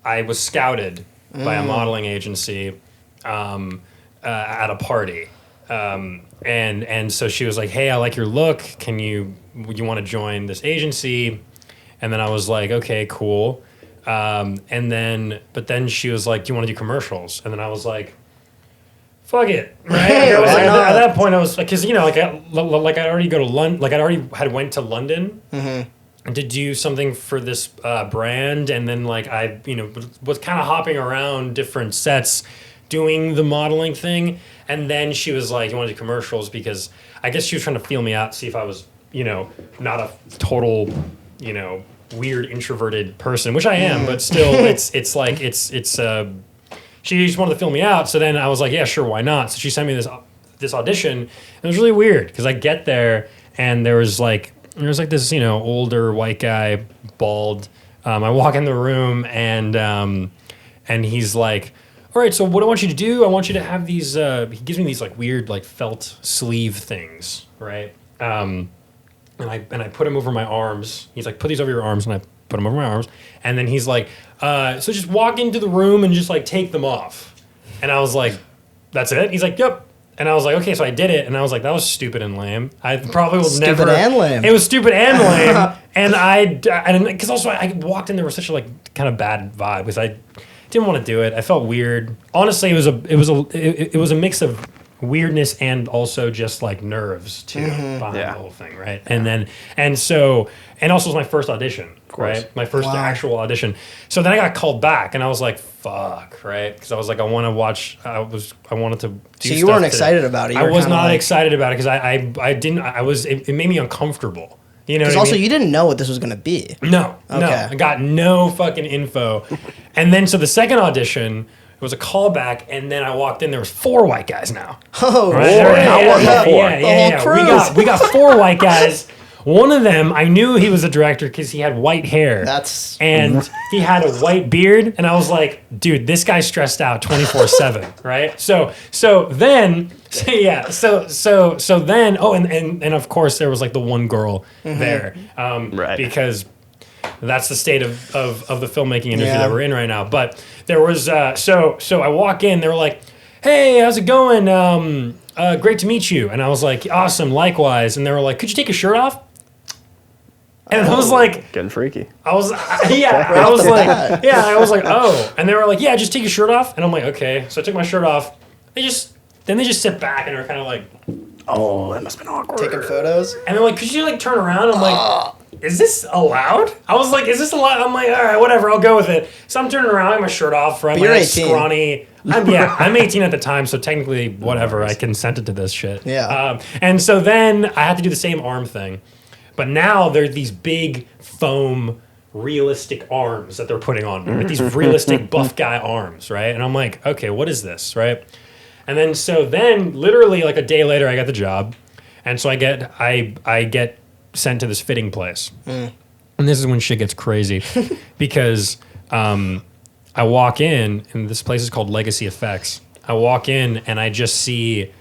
I was scouted by a modeling agency at a party. And so she was like, "Hey, I like your look. Would you want to join this agency?" And then I was like, "Okay, cool." But then she was like, "Do you want to do commercials?" And then I was like, "Fuck it!" Right? At that point, I was like, because I already go to London. Like I already went to London to do something for this brand, and then like I was kind of hopping around different sets, doing the modeling thing. And then she was like, "You want to do commercials?" Because I guess she was trying to feel me out, see if I was, not a total, weird introverted person, which I am, but still, she just wanted to feel me out. So then I was like, "Yeah, sure, why not?" So she sent me this audition. And it was really weird because I get there and there was like this, older white guy, bald. I walk in the room and he's like, "All right, so what I want you to do, I want you to have these," he gives me these like weird like felt sleeve things, right? And I put them over my arms. He's like, "Put these over your arms," and I put them over my arms. And then he's like, "So just walk into the room and just like take them off." And I was like, "That's it?" He's like, "Yep." And I was like, "Okay," so I did it, and I was like, "That was stupid and lame. I probably will never." Stupid and lame. It was stupid and lame, and because also I walked in there with such a like kind of bad vibe because I didn't want to do it. I felt weird. Honestly, it was a mix of weirdness and also just like nerves too behind the whole thing, right? Yeah. And also it was my first audition, right? My first actual audition. So then I got called back, and I was like, "Fuck," right? Because I was like, I wanted to do. So you weren't excited about it. I was not excited about it because it made me uncomfortable. You know, because also you didn't know what this was going to be. No, I got no fucking info. And then so the second audition, it was a callback, and then I walked in. There was 4 white guys now. Oh, right? Yeah. We got 4 white guys. One of them, I knew he was a director because he had white hair. And he had a white beard, and I was like, "Dude, this guy's stressed out 24/7, right?" So then, and of course there was like the one girl there, right? Because that's the state of the filmmaking industry that we're in right now. But there was so I walk in, they were like, "Hey, how's it going? Great to meet you." And I was like, "Awesome, likewise." And they were like, "Could you take your shirt off?" And I was like, getting freaky. I was like, "Oh." And they were like, "Yeah, just take your shirt off." And I'm like, "Okay." So I took my shirt off. They just sit back and are kind of like, "Oh, that must have been awkward." Taking photos. And they're like, "Could you like turn around?" I'm like, "Is this allowed?" I was like, "Is this allowed?" I'm like, "All right, whatever, I'll go with it." So I'm turning around, I have my shirt off, right? You're my 18. Scrawny. I'm 18 at the time, so technically, whatever, I consented to this shit. Yeah. And so then I had to do the same arm thing. But now there's these big foam realistic arms that they're putting on me, like these realistic buff guy arms, right? And I'm like, "Okay, what is this?" Right? And then literally like a day later I got the job. And so I get sent to this fitting place. And this is when shit gets crazy because I walk in, and this place is called Legacy Effects. I walk in and I just see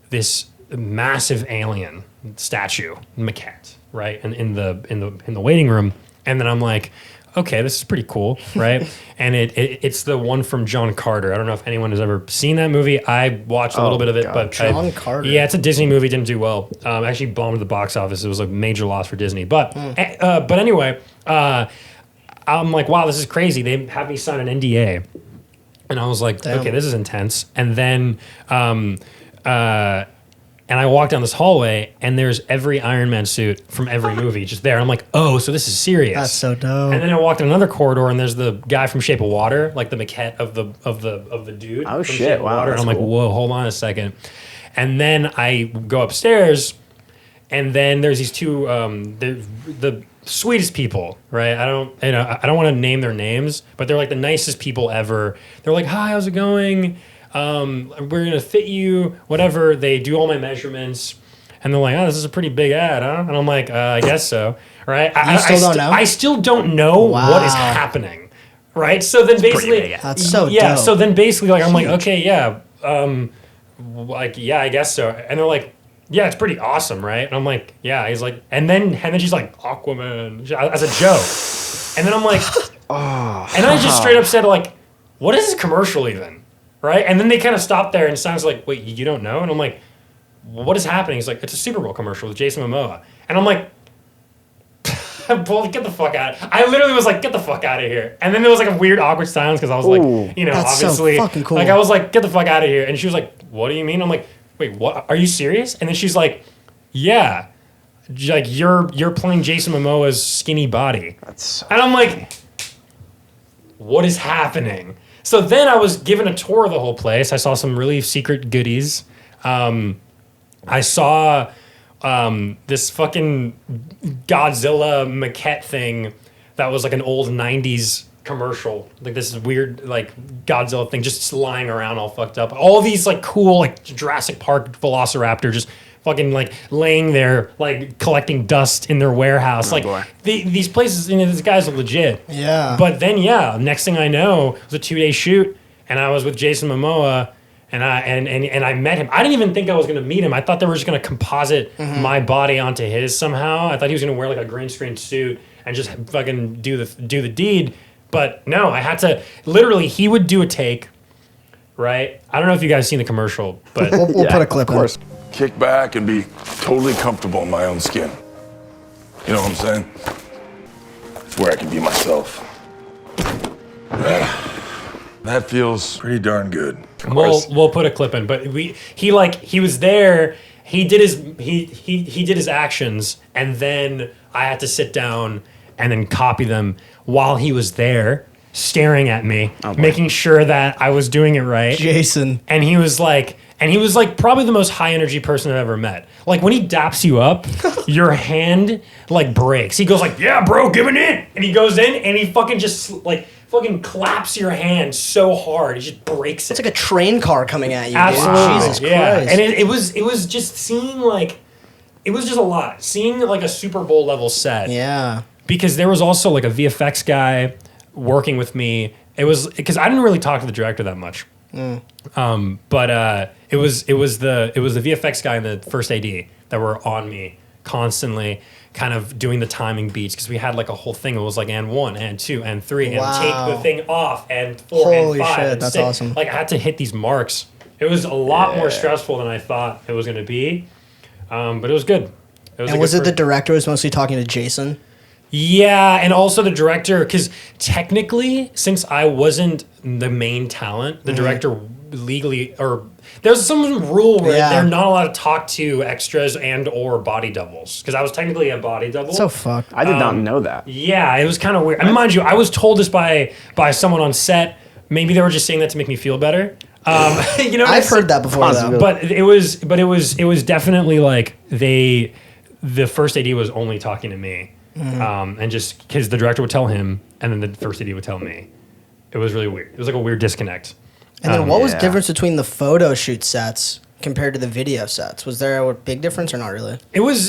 this massive alien statue maquette, right? And in the waiting room. And then I'm like, "Okay, this is pretty cool," right? And it's the one from John Carter. I don't know if anyone has ever seen that movie. I watched a little bit of it, but John Carter. Yeah, it's a Disney movie. Didn't do well. Actually bombed at the box office. It was a major loss for Disney. But anyway, I'm like, "Wow, this is crazy." They have me sign an NDA, and I was like, "Okay, this is intense." And then and I walk down this hallway, and there's every Iron Man suit from every movie just there. I'm like, "Oh, so this is serious." That's so dope. And then I walked in another corridor, and there's the guy from Shape of Water, like the maquette of the dude. Oh from shit! Shape of Wow. Water. And I'm like, cool. "Whoa, hold on a second." And then I go upstairs, and then there's these two the sweetest people, right? I don't want to name their names, but they're like the nicest people ever. They're like, "Hi, how's it going? we're going to fit you, whatever. They do all my measurements. And they're like, oh, this is a pretty big ad, huh? And I'm like, I guess so, right? You still don't know? I still don't know what is happening, right? So then basically, that's so yeah. dope. So then basically, like, I'm like, okay, yeah, like, yeah, I guess so. And they're like, yeah, it's pretty awesome, right? And I'm like, yeah. He's like, and then she's like, Aquaman, as a joke. And then I'm like, and I just straight up said, like, what is this commercial even, right? And then they kind of stopped there, and sounds like, wait, you don't know? And I'm like, what is happening? He's like, it's a Superbowl commercial with Jason Momoa. And I'm like, well, get the fuck out. I literally was like, get the fuck out of here. And then there was like a weird awkward silence because I was like, you know, that's obviously. so fucking cool. Like, I was like, get the fuck out of here. And she was like, what do you mean? I'm like, wait, what? Are you serious? And then she's like, yeah. Like, you're playing Jason Momoa's skinny body. That's so and I'm like, what is happening? So then I was given a tour of the whole place. I saw some really secret goodies. I saw this fucking Godzilla maquette thing that was like an old 90s commercial. Like this weird like Godzilla thing just lying around all fucked up. All these like cool like Jurassic Park Velociraptor just fucking like laying there like collecting dust in their warehouse. These places, you know, these guys are legit. Yeah. But then next thing I know, it was a 2-day shoot and I was with Jason Momoa. And I met him. I didn't even think I was going to meet him. I thought they were just going to composite my body onto his somehow. I thought he was going to wear like a green screen suit and just fucking do the deed. But no, I had to literally. He would do a take, right? I don't know if you guys seen the commercial, but we'll put a clip of course. Kick back and be totally comfortable in my own skin. You know what I'm saying? It's where I can be myself. That feels pretty darn good. We'll put a clip in, but he was there. He did his actions, and then I had to sit down and then copy them while he was there, staring at me, making sure that I was doing it right. Jason. And he was like probably the most high energy person I've ever met. Like when he daps you up, your hand like breaks. He goes like, "Yeah, bro, give it in," and he goes in and he fucking just like. Fucking claps your hand so hard, it just breaks it. It's like a train car coming at you. Absolutely, Dude. Jesus Christ. And it was just seeing like, it was just a lot. Seeing like a Super Bowl level set. Yeah. Because there was also like a VFX guy working with me. It was because I didn't really talk to the director that much. But it was the VFX guy and the first AD that were on me constantly. Kind of doing the timing beats because we had like a whole thing. It was like and 1 and 2 and 3 and take the thing off and 4 Holy and 5 shit, and that's 6. awesome. Like I had to hit these marks. It was a lot more stressful than I thought it was going to be, but it was good. Was it the director was mostly talking to Jason? Yeah, and also the director because technically, since I wasn't the main talent, the director legally or there's some rule where they're not allowed to talk to extras and or body doubles because I was technically a body double. So fucked. I did not know that. Yeah, it was kind of weird. I mean, mind you, I was told this by someone on set. Maybe they were just saying that to make me feel better. You know, I've heard that before though. But it was definitely like the first AD was only talking to me, and just because the director would tell him, and then the first AD would tell me. It was really weird. It was like a weird disconnect. And then what was the difference between the photo shoot sets compared to the video sets? Was there a big difference or not really? It was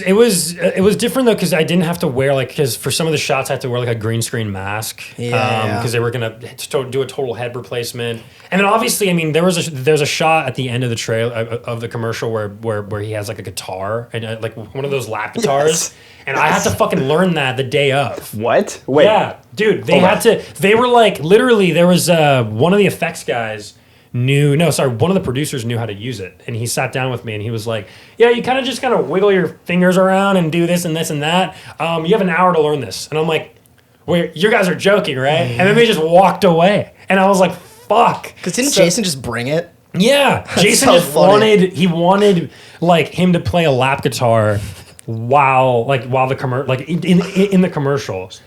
different though because I didn't have to wear because for some of the shots I had to wear like a green screen mask because they were gonna do a total head replacement. And then obviously I mean there's a shot at the end of the trailer of the commercial where he has like a guitar and like one of those lap guitars. And I had to fucking learn that the day of. What? Wait. Yeah, dude. They were like literally there was one of the effects guys. One of the producers knew how to use it. And he sat down with me and he was like, yeah, you kind of wiggle your fingers around and do this and this and that. You have an hour to learn this. And I'm like, wait, you guys are joking, right? And then they just walked away. And I was like, fuck. Because didn't Jason just bring it? Yeah. Jason so just wanted like him to play a lap guitar while the in the commercials.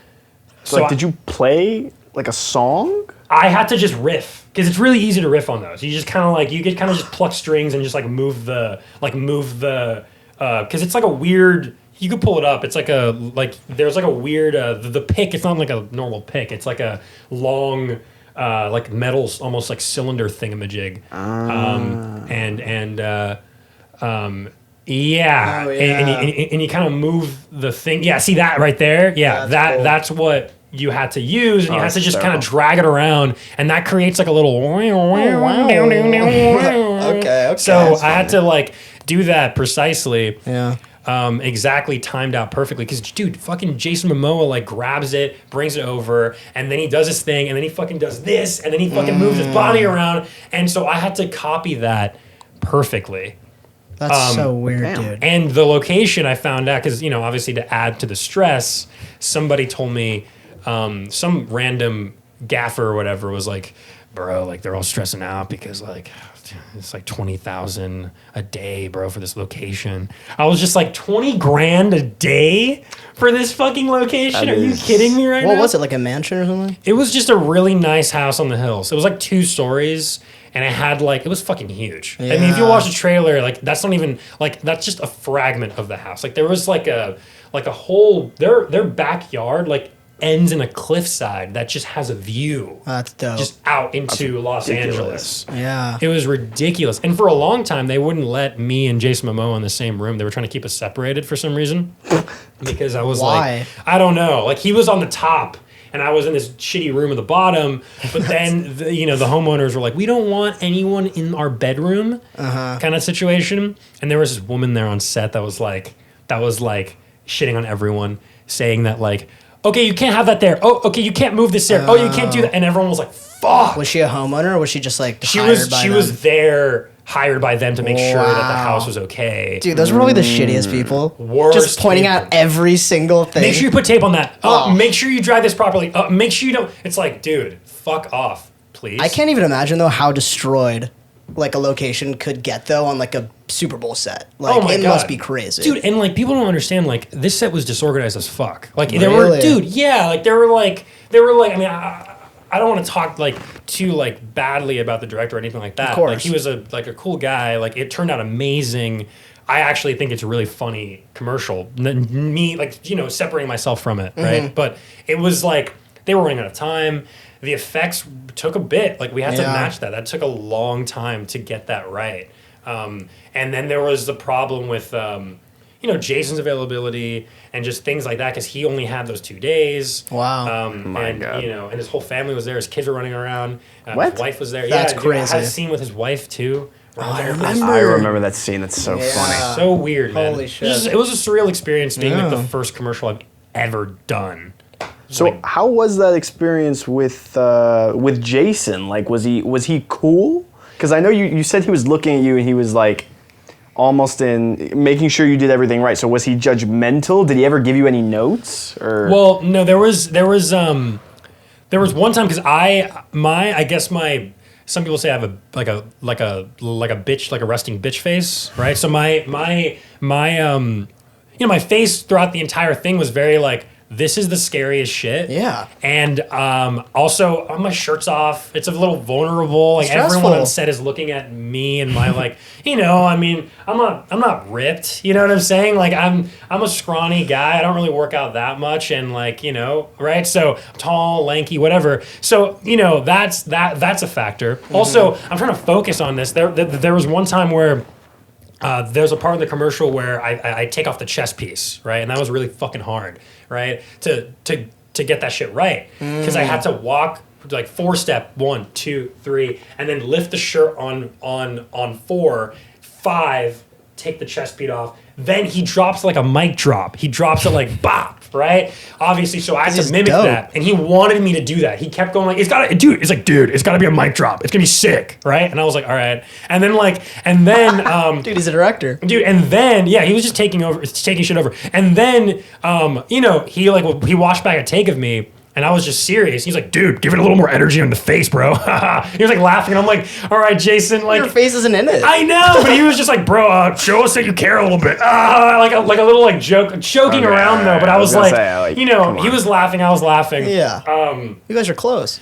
So did you play like a song? I had to just riff because it's really easy to riff on those. You just kind of just pluck strings and just like move the because it's like a weird. You could pull it up. It's there's like a weird the pick. It's not like a normal pick. It's like a long like metal, almost like cylinder thingamajig. Yeah. Oh, And you kind of move the thing. Yeah, see that right there? Yeah, that's what you had to use, and you had to just kind of drag it around, and that creates like a little Okay. So I had to like do that precisely. Yeah. Exactly timed out perfectly, because dude, fucking Jason Momoa like grabs it, brings it over, and then he does his thing, and then he fucking does this, and then he fucking moves his body around, and so I had to copy that perfectly. That's so weird, dude. And the location, I found out, because, you know, obviously to add to the stress, somebody told me, some random gaffer or whatever was like, bro, like they're all stressing out because like it's like 20,000 a day, bro, for this location. I was just like, 20 grand a day for this fucking location? Are you kidding me right now? What was it, like a mansion or something? It was just a really nice house on the hills. It was like 2 stories. And it had like, it was fucking huge. Yeah. I mean, if you watch the trailer, like that's not even, like that's just a fragment of the house. Like there was like a whole, their backyard like ends in a cliffside that just has a view. That's dope. Just out into Los Angeles. Yeah. It was ridiculous. And for a long time, they wouldn't let me and Jason Momoa in the same room. They were trying to keep us separated for some reason. Because I was like, I don't know. Like he was on the top, and I was in this shitty room at the bottom. But then, the homeowners were like, we don't want anyone in our bedroom kind of situation. And there was this woman there on set that was like shitting on everyone, saying that like, okay, you can't have that there. Oh, okay, you can't move this there. Oh, you can't do that. And everyone was like, fuck. Was she a homeowner, or was she just like She was there, hired by them to make sure that the house was okay. Dude, those were probably the shittiest people. Worst just pointing out every single thing. Make sure you put tape on that. Make sure you dry this properly. Make sure you don't. It's like, dude, fuck off, please. I can't even imagine though how destroyed like a location could get though on like a Superbowl set. Like my it God. must be crazy, dude. And like people don't understand. Like this set was disorganized as fuck. Like Really? there were, dude. Yeah, like there were like. I mean, I don't want to talk like too like badly about the director or anything like that. Of course. Like he was a cool guy. Like it turned out amazing. I actually think it's a really funny commercial. Me like separating myself from it, right? But it was like they were running out of time. The effects took a bit. Like we had to match that. That took a long time to get that right. And then there was the problem with Jason's availability and just things like that, because he only had those 2 days. Wow. God. And his whole family was there. His kids were running around. What? His wife was there. That's crazy. I had a crazy. scene with his wife too. I remember. I remember that scene. That's so funny. So weird, man. Holy shit. It was a surreal experience being like the first commercial I've ever done. So how was that experience with Jason? Like, was he cool? Because I know you said he was looking at you and he was like almost in making sure you did everything right. So was he judgmental? Did he ever give you any notes? Or well, no, there was one time, because I guess some people say I have a bitch, like a resting bitch face, right? So my face throughout the entire thing was very like, this is the scariest shit. Yeah. And also, my shirt's off. It's a little vulnerable. Like Stressful. everyone on set is looking at me and my like, I mean, I'm not ripped. You know what I'm saying? Like I'm a scrawny guy. I don't really work out that much, and like right. So tall, lanky, whatever. So that's a factor. Also, I'm trying to focus on this. There was one time where. There's a part of the commercial where I take off the chest piece, right? And that was really fucking hard, right? To get that shit right. Because I had to walk like 4-step, 1, 2, 3, and then lift the shirt on 4, 5, take the chest piece off. Then he drops like a mic drop. He drops it like bop, right? Obviously, so I had to mimic that. And he wanted me to do that. He kept going like, it's gotta be a mic drop. It's gonna be sick, right? And I was like, all right. And then Dude, he's a director. Dude, and then he was just taking shit over. And then he watched back a take of me. And I was just serious. He's like, dude, give it a little more energy on the face, bro. He was like laughing. And I'm like, all right, Jason. Like, your face isn't in it. I know, but he was just like, bro, show us that you care a little bit. Like a little like joking around though. But I was like, he was laughing. I was laughing. Yeah. You guys are close.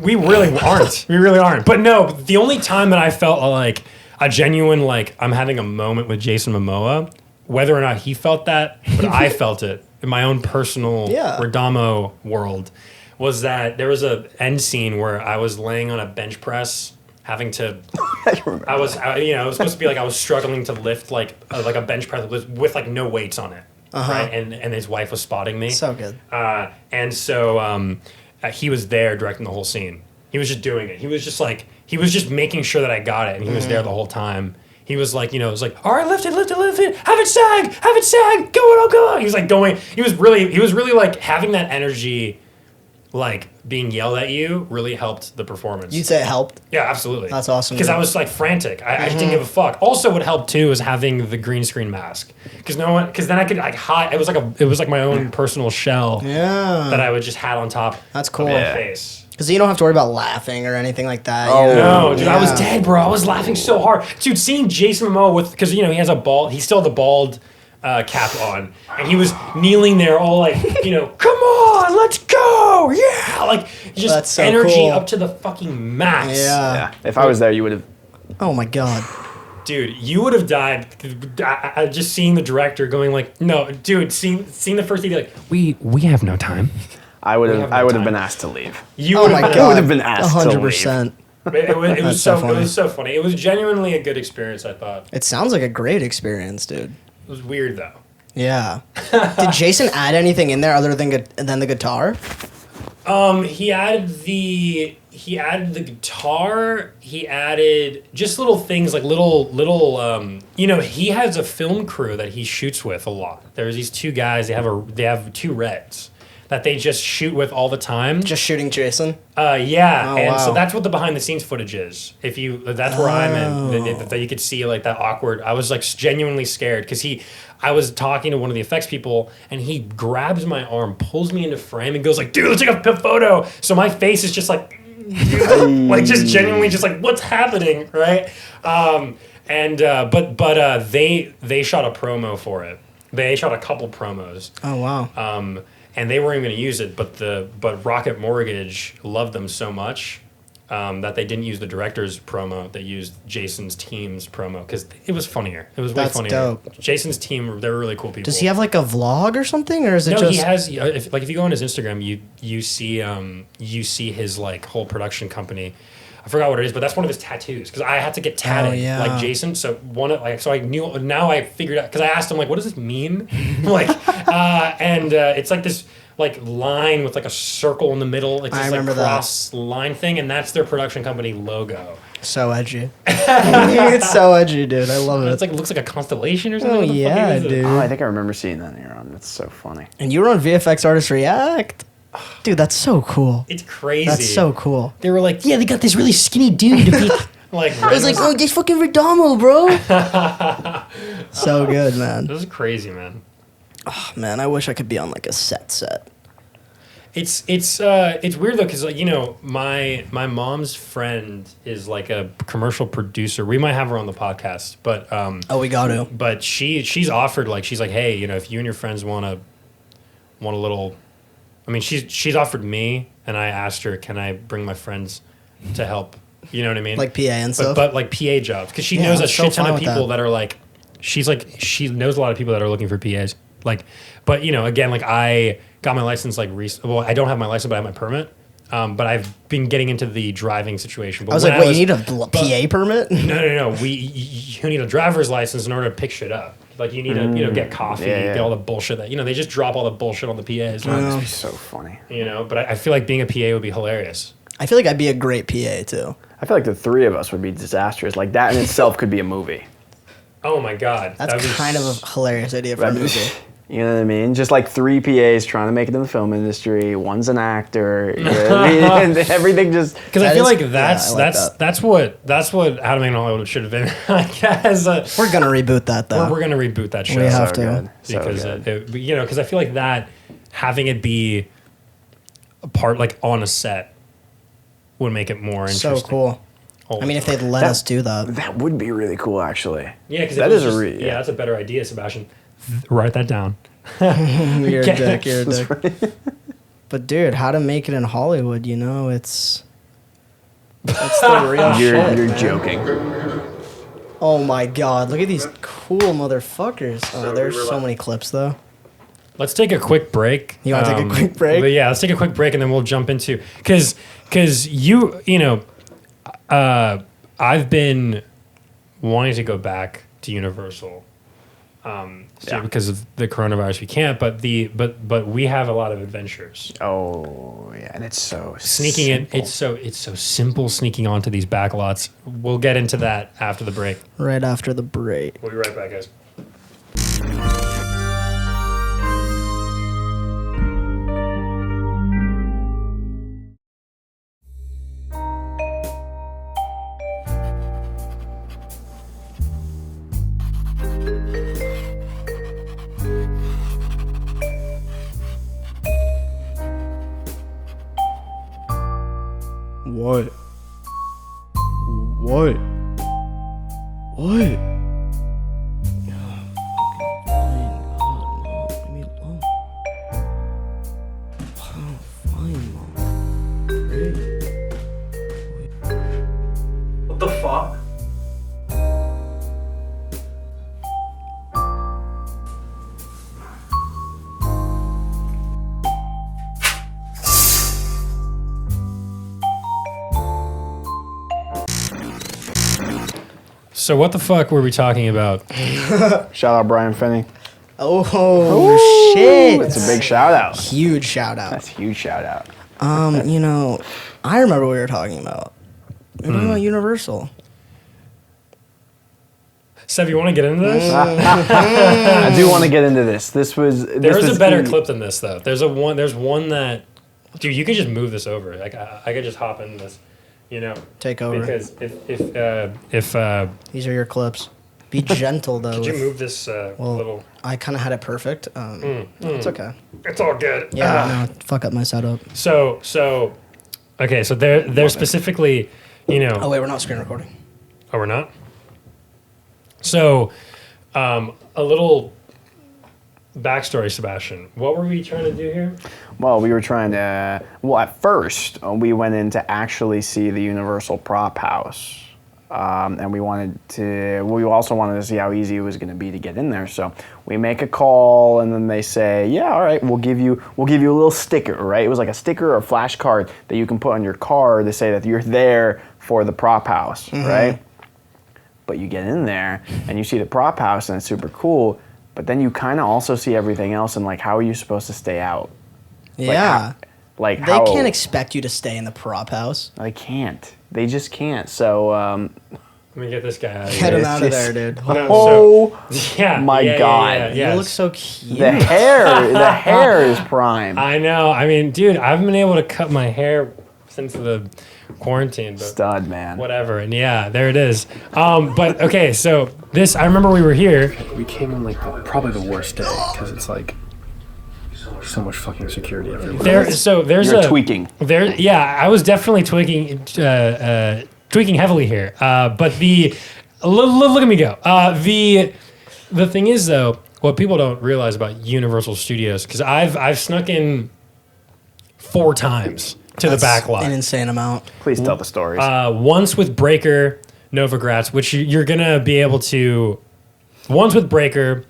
We really aren't. We really aren't. But no, the only time that I felt like a genuine, like I'm having a moment with Jason Momoa, whether or not he felt that, but I felt it in my own personal Redamo world, was that there was a end scene where I was laying on a bench press, having to. I was supposed to be like I was struggling to lift like a bench press with like no weights on it, right? And his wife was spotting me. So good. And so he was there directing the whole scene. He was just doing it. He was just making sure that I got it, and he was there the whole time. He was like, it was like, all right, lift it, have it sag, go on. He was like going. He was really like having that energy, like being yelled at you, really helped the performance. You'd say it helped? Yeah, absolutely. That's awesome. Because I was like frantic. I just didn't give a fuck. Also, what helped too was having the green screen mask. Because then I could like hide. It was like my own personal shell. Yeah. That I would just had on top. That's cool. Of my face. Because you don't have to worry about laughing or anything like that. Oh, you know? No, dude, I was dead, bro. I was laughing so hard. Dude, seeing Jason Momoa because he has a bald, he still had the bald cap on. And he was kneeling there all like, come on, let's go. Yeah. Like, just That's so energy cool. up to the fucking max. Yeah. If I was there, you would have. Oh my God. Dude, you would have died. Just seeing the director going like, no, dude, seeing the first day, like, we have no time. I would have no have time. been asked to leave. You Oh would my have God. would have been asked to 100%. It was That's so so funny. it was so funny. It was genuinely a good experience, I thought. It sounds like a great experience, dude. It was weird though. Yeah. Did Jason add anything in there other than the guitar? He added the guitar. He added just little things like little. He has a film crew that he shoots with a lot. There's these two guys. They have two Reds that they just shoot with all the time. Just shooting Jason? Yeah, Oh, and wow. so that's what the behind the scenes footage is. That's where I'm in. That you could see like that awkward. I was like genuinely scared because I was talking to one of the effects people and he grabs my arm, pulls me into frame, and goes like, "Dude, let's take a photo." So my face is just like, like just genuinely just like, what's happening, right? But they shot a promo for it. They shot a couple promos. Oh, wow. And they weren't even going to use it, but Rocket Mortgage loved them so much that they didn't use the director's promo. They used Jason's team's promo because it was funnier. It was way That's funnier. dope. Jason's team, they're really cool people. Does he have like a vlog or something, or is it No, just? he has. If you go on his Instagram, you see his like whole production company. I forgot what it is, but that's one of his tattoos because I had to get tatted like Jason. So I knew. Now I figured out because I asked him like, what does this mean? It's like this like line with like a circle in the middle. It's this like cross line thing, and that's their production company logo. So edgy. It's so edgy, dude. I love it. It's like it looks like a constellation or something. Oh What the fuck yeah, is it? dude. Oh, I think I remember seeing that in your own. That's so funny. And you were on VFX Artist React. Dude, that's so cool. It's crazy. That's so cool. They were like, yeah, they got this really skinny dude to be like. I was like, oh, this fucking Redamo, bro. So good, man. This is crazy, man. Oh, man, I wish I could be on like a set. It's weird though because my mom's friend is like a commercial producer. We might have her on the podcast, but We got to. But she's offered she's like, hey, if you and your friends want a little. I mean, she's offered me, and I asked her, can I bring my friends to help? You know what I mean? Like PA and stuff? But like PA jobs. Because she knows a shit ton of people that are like, she knows a lot of people that are looking for PAs. Like, but again, like I got my license I don't have my license, but I have my permit. But I've been getting into the driving situation. But I was like, wait, you need a PA permit? No. You need a driver's license in order to pick shit up. Like you need to, get coffee, get all the bullshit that they just drop all the bullshit on the PAs. That'd be so funny. But I feel like being a PA would be hilarious. I feel like I'd be a great PA too. I feel like the three of us would be disastrous. Like that in itself could be a movie. Oh my god, that's kind of a hilarious idea for a movie. You know what I mean? Just like three PAs trying to make it in the film industry. One's an actor. You know what I mean? And everything just because I feel like that's what How to Make It in Hollywood should have been. I guess we're gonna reboot that though. We're gonna reboot that show. We have to because because I feel like that having it be a part like on a set would make it more interesting. So cool. I mean, if they'd let us do that, that would be really cool, actually. Yeah, because that is that's a better idea, Sebastian. Write that down. You're a dick. You're a dick. But dude, How to Make It in Hollywood? It's the real shit. You're man. joking. Oh my god! Look at these cool motherfuckers. Oh, there's so many clips though. let's take a quick break. You want to take a quick break? But yeah, let's take a quick break and then we'll jump into because I've been wanting to go back to Universal. Because of the coronavirus, we can't. But we have a lot of adventures. Oh yeah, and it's so sneaking simple. It's so simple sneaking onto these backlots. We'll get into that after the break. Right after the break. We'll be right back, guys. What? What? What? What the fuck? So what the fuck were we talking about? Shout out Brian Finney. Oh, shit. It's a big shout out. Huge shout out. That's a huge shout out. I remember what we were talking about. We were talking about Universal. Seb, you want to get into this? I do want to get into this. There was a better clip than this though. There's one that, dude, you could just move this over. Like I could just hop in this, Take over. Because if These are your clips. Be gentle though. could you move this little? I kind of had it perfect. It's okay. It's all good. Yeah, no, fuck up my setup. So okay. So they're specifically, Oh wait, we're not screen recording. Oh, we're not? So, a little backstory, Sebastian. What were we trying to do here? Well, we were trying to. Well, at first, we went in to actually see the Universal Prop House. And we also wanted to see how easy it was going to be to get in there. So we make a call, and then they say, "Yeah, all right, we'll give you a little sticker, right?" It was like a sticker or a flash card that you can put on your car to say that you're there for the prop house, right? But you get in there and you see the prop house, and it's super cool. But then you kind of also see everything else, and like, how are you supposed to stay out? Yeah. They can't expect you to stay in the prop house. They can't. They just can't. So. Let me get this guy out of Get here. him out of there, dude. My God. You look so cute. The hair is prime. I know. I mean, dude, I haven't been able to cut my hair since the quarantine. But Stud, man. whatever. And yeah, there it is. But okay, so this, I remember we were here. We came on like probably the worst day because it's like so much fucking security everywhere. You're tweaking. I was definitely tweaking heavily here. But look at me go. The thing is though, what people don't realize about Universal Studios, because I've snuck in 4 times to the backlot. An insane amount. Please tell the stories. Once with Breaker, Novogratz, which you're gonna be able to. Once with Breaker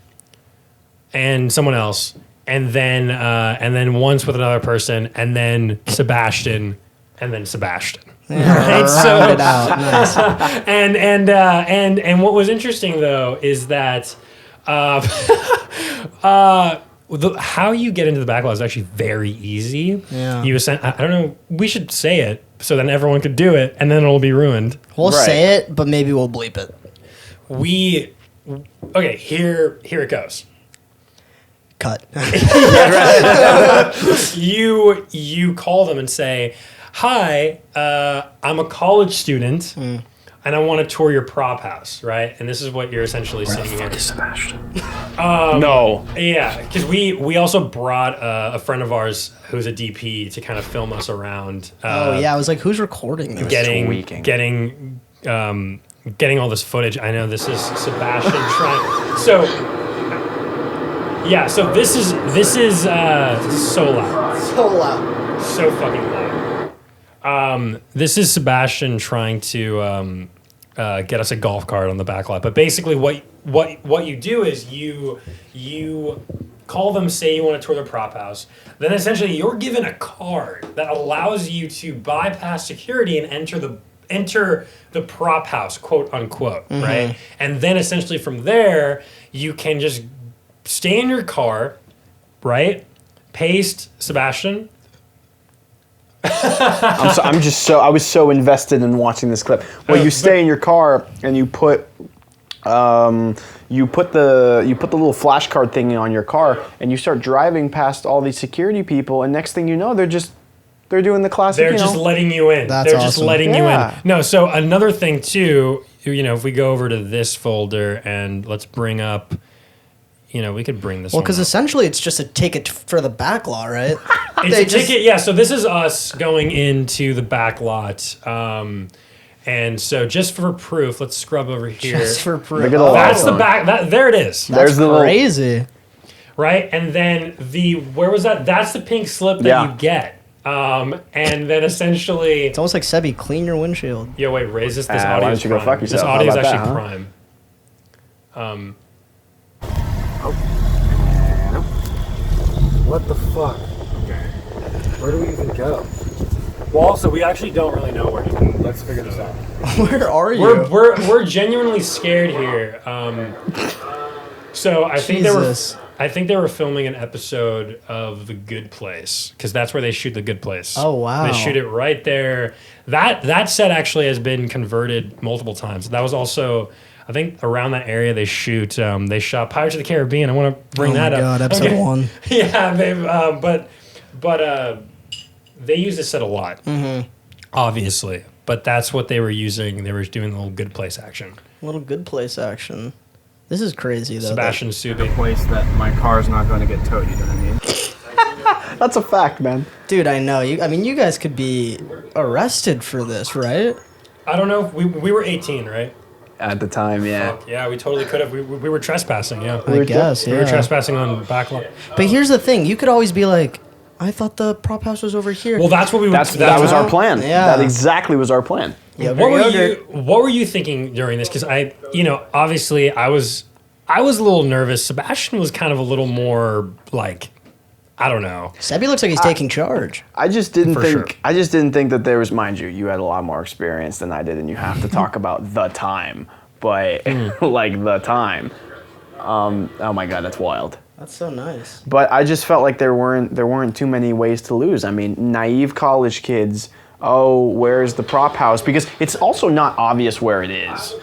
and someone else, and then once with another person, and then Sebastian, and then Sebastian. Right? So, Round it out. Nice. and what was interesting though is that how you get into the backlot is actually very easy. Yeah. I don't know. We should say it so then everyone could do it, and then it'll be ruined. We'll Right. say it, but maybe we'll bleep it. Okay. Here it goes. Cut. You call them and say, "Hi, I'm a college student, and I want to tour your prop house, right?" And this is what you're essentially saying here. Sebastian. No. Yeah, because we also brought a friend of ours who's a DP to kind of film us around. Oh yeah, I was like, who's recording this? tweaking. Getting all this footage. I know this is Sebastian trying. So yeah, so this is so loud. So loud. So fucking loud. This is Sebastian trying to get us a golf cart on the backlot. But basically, what you do is you call them, say you want to tour the prop house. Then essentially you're given a card that allows you to bypass security and enter the prop house, quote unquote, right? And then essentially from there, you can just stay in your car, right? Paste Sebastian. I was so invested in watching this clip. Well, you stay in your car and you put the little flashcard thing on your car, and you start driving past all these security people, and next thing you know, they're doing the classic. They're just letting you in. That's They're awesome. just letting you in. No, so another thing too, if we go over to this folder and let's bring up, we could bring this. Well, one because up. essentially it's just a ticket for the backlot, right? It's a ticket, yeah. So this is us going into the backlot. And so just for proof, let's scrub over here. Just for proof. That's the back. There it is. That's crazy. Right? And then where was that? That's the pink slip that you get. And then essentially... It's almost like Sebi, clean your windshield. Yo, wait, raise this audio. Why don't you go fuck yourself? This audio is How about actually that, prime. What the fuck? Okay. Where do we even go? Well, also, we actually don't really know where to go. Let's figure this out. Where are you? We're genuinely scared here. So I think they were filming an episode of The Good Place, because that's where they shoot The Good Place. Oh, wow. They shoot it right there. That set actually has been converted multiple times. That was also, I think, around that area they shot Pirates of the Caribbean. I want to bring that up. Oh my God, episode 1. Yeah, babe. But they use this set a lot, obviously. But that's what they were using. They were doing the little Good Place action. Little Good Place action. This is crazy, though. Sebastian Subi. Place that my car's not going to get towed, you know what I mean? That's a fact, man. Dude, I know. You guys could be arrested for this, right? I don't know. We were 18, right? At the time, yeah. Yeah, we totally could have. We were trespassing, yeah. I guess, We yeah. were trespassing on Backlot. But here's the thing. You could always be like, I thought the prop house was over here. Well, that's what we were... That was our plan. Yeah. That exactly was our plan. Yeah, What were you thinking during this? Because obviously I was a little nervous. Sebastian was kind of a little more like, I don't know. Sebi looks like he's taking charge. I just didn't think. sure. I just didn't think that there was. Mind you, you had a lot more experience than I did, and you have to talk about the time. But like the time. Oh my God, that's wild. That's so nice. But I just felt like there weren't too many ways to lose. I mean, naive college kids. Oh, where's the prop house? Because it's also not obvious where it is.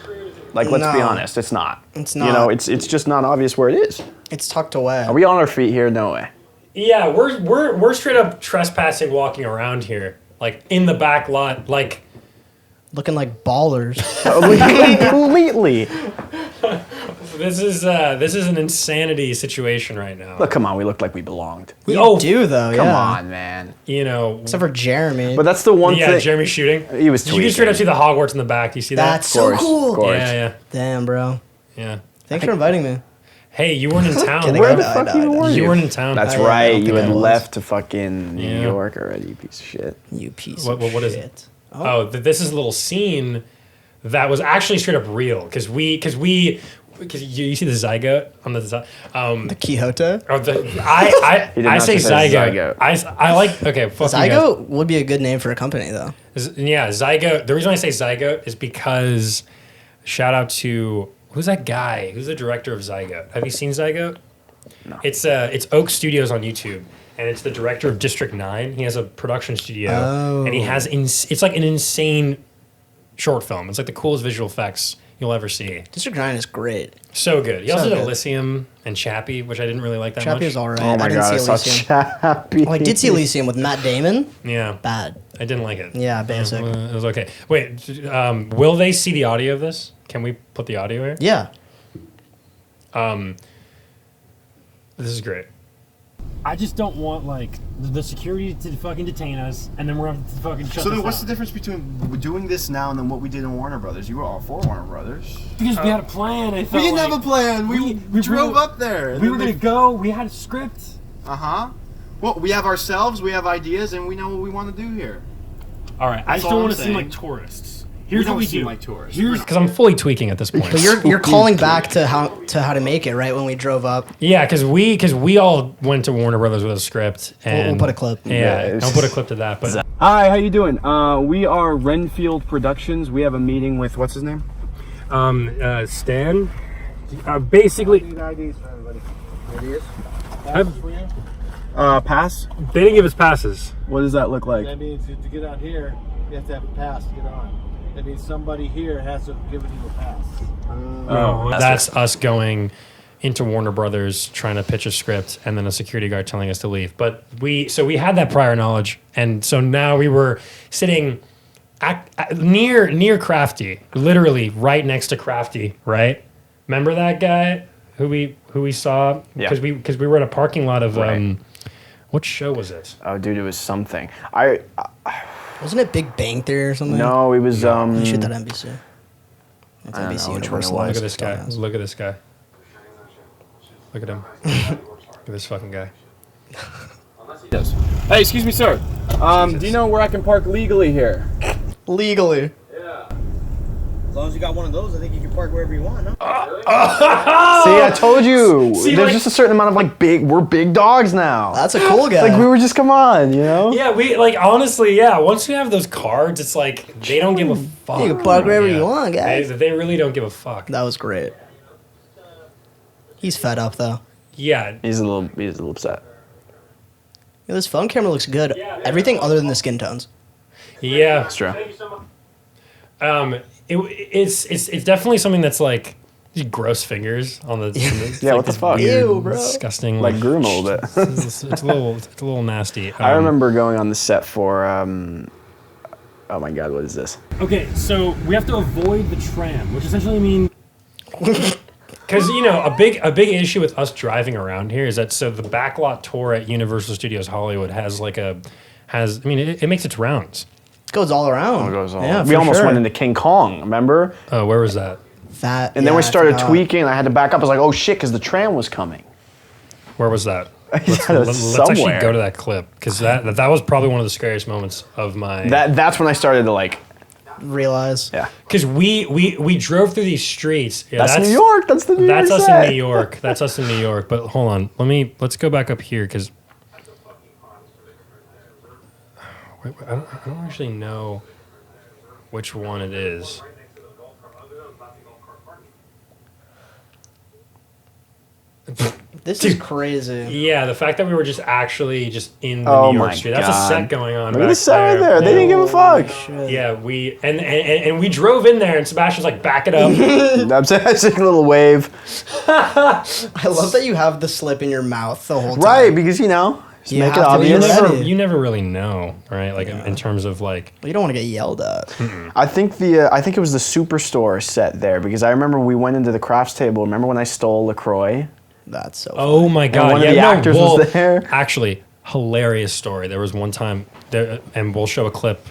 Like, let's be honest, it's not. It's not. It's just not obvious where it is. It's tucked away. Are we on our feet here? No way. Yeah, we're straight up trespassing, walking around here, like in the back lot, like Looking like ballers. Completely. This is an insanity situation right now. Look, come on, we looked like we belonged. We Oh, do, though, Come yeah. on, man. Except for Jeremy. But that's the one Yeah, thing. Jeremy shooting. He was You can straight up see the Hogwarts in the back. You see that? That's so cool. Of course. Yeah. Damn, bro. Yeah. Thanks for inviting me. Hey, you weren't in town. Kidding. Where I the know, fuck I know, even I know. were you? You weren't in town. That's I don't right. think You I had was. left to fucking New Yeah. York already, you piece of shit. You piece What of is shit. it? This is a little scene that was actually straight up real because you see the zygote on the The Quixote? I say just say zygote. zygote. I like okay. Fuck you guys. Zygote would be a good name for a company, though. Yeah, zygote. The reason I say zygote is because shout out to who's that guy? Who's the director of Zygote? Have you seen Zygote? No. It's Oak Studios on YouTube, and it's the director of District 9. He has a production studio, and he has it's like an insane short film. It's like the coolest visual effects you'll ever see. District 9 is great. So good. He also So did good. Elysium and Chappie, which I didn't really like that much. Chappie is all right. Oh my I didn't god, I see saw Elysium. Chappie. Oh, I did see Elysium with Matt Damon. Yeah, Bad. I didn't like it. Yeah, basic. It was okay. Wait, will they see the audio of this? Can we put the audio here? Yeah. This is great. I just don't want, like, the security to fucking detain us, and then we're going to fucking shut So this then what's the down. difference between doing this now and then what we did in Warner Brothers? You were all for Warner Brothers. Because we had a plan, I felt We didn't like have a plan. We drove were- up there. We were going to go, we had a script. Uh-huh. Well, we have ourselves, we have ideas, and we know what we want to do here. Alright, I That's just all don't I'm want to seem saying. like tourists. Here's what we seem do. like tourists. Because I'm fully tweaking at this point. But you're calling back to how to make it, right? When we drove up, Yeah, because we all went to Warner Brothers with a script, and we'll put a clip. Yeah, I'll put a clip to that. But Hi, how you doing? We are Wrenfield Productions. We have a meeting with, what's his name? Stan, basically, IDs for everybody. There it is. Pass? they didn't give us passes. What does that look like? That means to get out here, you have to have a pass to get on. That means somebody here has to have given you a pass. No, that's us going into Warner Brothers trying to pitch a script, and then a security guard telling us to leave. But we had that prior knowledge, and so now we were sitting near Crafty, literally right next to Crafty, right? Remember that guy who we saw? Yeah. Because we were in a parking lot of Right. what show was it? Oh, dude, it was something. Wasn't it Big Bang Theory or something? No, it was You shoot that NBC. That's I don't NBC know which one it Universal. was. Look at this guy. Dumbass. Look at this guy. Look at him. Look at this fucking guy. Yes. Hey, excuse me, sir. Do you know where I can park legally here? Legally. As long as you got one of those, I think you can park wherever you want. No? See, I told you. See, There's like- just a certain amount of we're big dogs now. That's a cool guy. Like we were just, come on, you know? Yeah, we honestly, once we have those cards, it's like they don't give a fuck. You can park wherever you want, guys. They really don't give a fuck. That was great. He's fed up though. Yeah. He's a little upset. Yo, this phone camera looks good. Everything other than the skin tones. Yeah. That's true. It's definitely something that's like these gross fingers on the. Yeah, what the fuck? Ew, bro. Disgusting. Like grew him a little bit. it's a little nasty. I remember going on the set for oh my god, what is this? Okay, so we have to avoid the tram, which essentially means Because a big issue with us driving around here is that the Backlot tour at Universal Studios Hollywood it makes its rounds. It goes all around. Yeah, We for almost sure. went into King Kong, remember? Oh, where was that? That. And then we I started forgot. tweaking, and I had to back up. I was like, oh shit, because the tram was coming. Where was that? Let's Let's actually go to that clip because that was probably one of the scariest moments of my. That's when I started to like. Realize. Yeah. Because we drove through these streets. Yeah, That's New York. That's the New York. That's us set. in New York. That's us in New York. But hold on, let's go back up here because I don't actually know which one it is. This is crazy. Yeah, the fact that we were just in the Oh New York my street. That's a God. set going on. Look at back the set right there. They didn't give a fuck. Yeah, we and we drove in there, and Sebastian's like, back it up. I'm saying a little wave. I love that you have the slip in your mouth the whole time. Right, because just You make it have to be obvious. ready. You never really know, right? Like in terms of like. But you don't want to get yelled at. I think it was the Superstore set there because I remember we went into the crafts table. Remember when I stole LaCroix? That's so. Oh my God! one of the actors was there. Actually, hilarious story. There was one time, and we'll show a clip.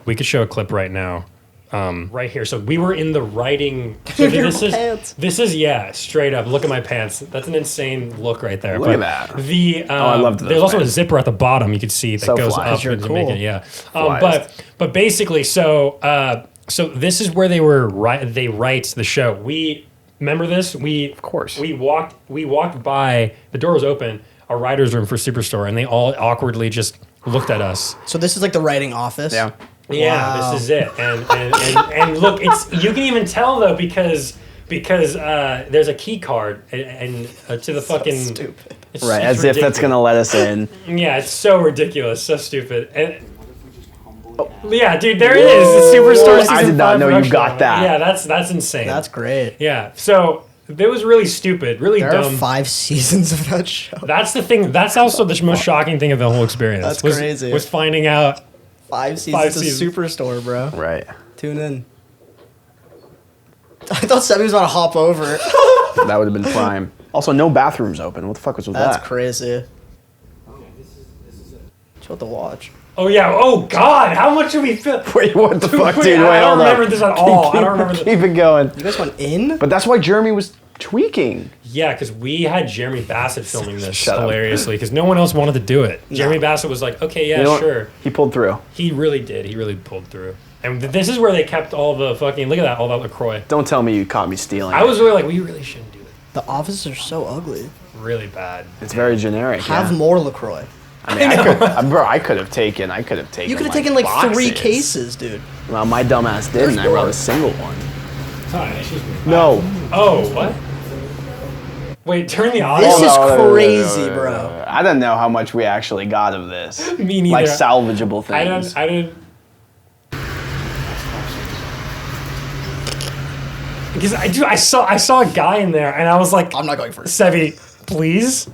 We could show a clip right now, right here. So we were in the writing. So Your this pants. is straight up. Look at my pants. That's an insane look right there. Look at that. I loved those There's also a pants. zipper at the bottom. You can see that So goes fly. up You're to make cool. it. Yeah. Flyest. But basically, so this is where they write the show. We. Remember this? Of course. We walked by, the door was open, a writer's room for Superstore, and they all awkwardly just looked at us. So this is like the writing office. Yeah. Yeah, Wow. this is it. And look, you can even tell though because there's a key card and to the fucking Stupid. it's Right, it's as if that's ridiculous. gonna let us in. Yeah, it's so ridiculous, so stupid. And yeah, dude, there it is. The Superstore season I did not 5 know you production. got that. Yeah, that's insane. That's great. yeah. So it was really stupid, really There dumb. are 5 seasons of that show. That's the thing. That's also the most shocking thing of the whole experience. That's was, crazy. Was finding out. 5 seasons 5 of seasons. Superstore, bro. Right. Tune in. I thought Sebby was about to hop over. That would have been prime. Also, no bathrooms open. What the fuck was with That's that? crazy. Chill with the watch. Oh yeah. Oh God. How much do we feel? Wait, what the fuck, Wait, dude? Wait, I don't hold remember up. this at all. I don't remember. Keep it going. You guys went in? But that's why Jeremy was tweaking. Yeah, because we had Jeremy Bassett filming this Shut up. hilariously because no one else wanted to do it. Jeremy Bassett was like, okay, yeah, You know what? sure. He pulled through. He really did. He really pulled through. And this is where they kept all the fucking, look at that, all that LaCroix. Don't tell me you caught me stealing. I was really like, we really shouldn't do it. The offices are so ugly. Really bad. It's very generic. Have yeah. more LaCroix. I mean, I could have taken. You could have taken like 3 cases, dude. Well, my dumbass didn't. I wrote a single one. Sorry, excuse me. No. Oh, what? Wait, turn the audio. This is crazy, bro. I don't know how much we actually got of this. Me neither. Like salvageable things. I didn't. Because I saw a guy in there, and I was like, I'm not going first. Sevi, please.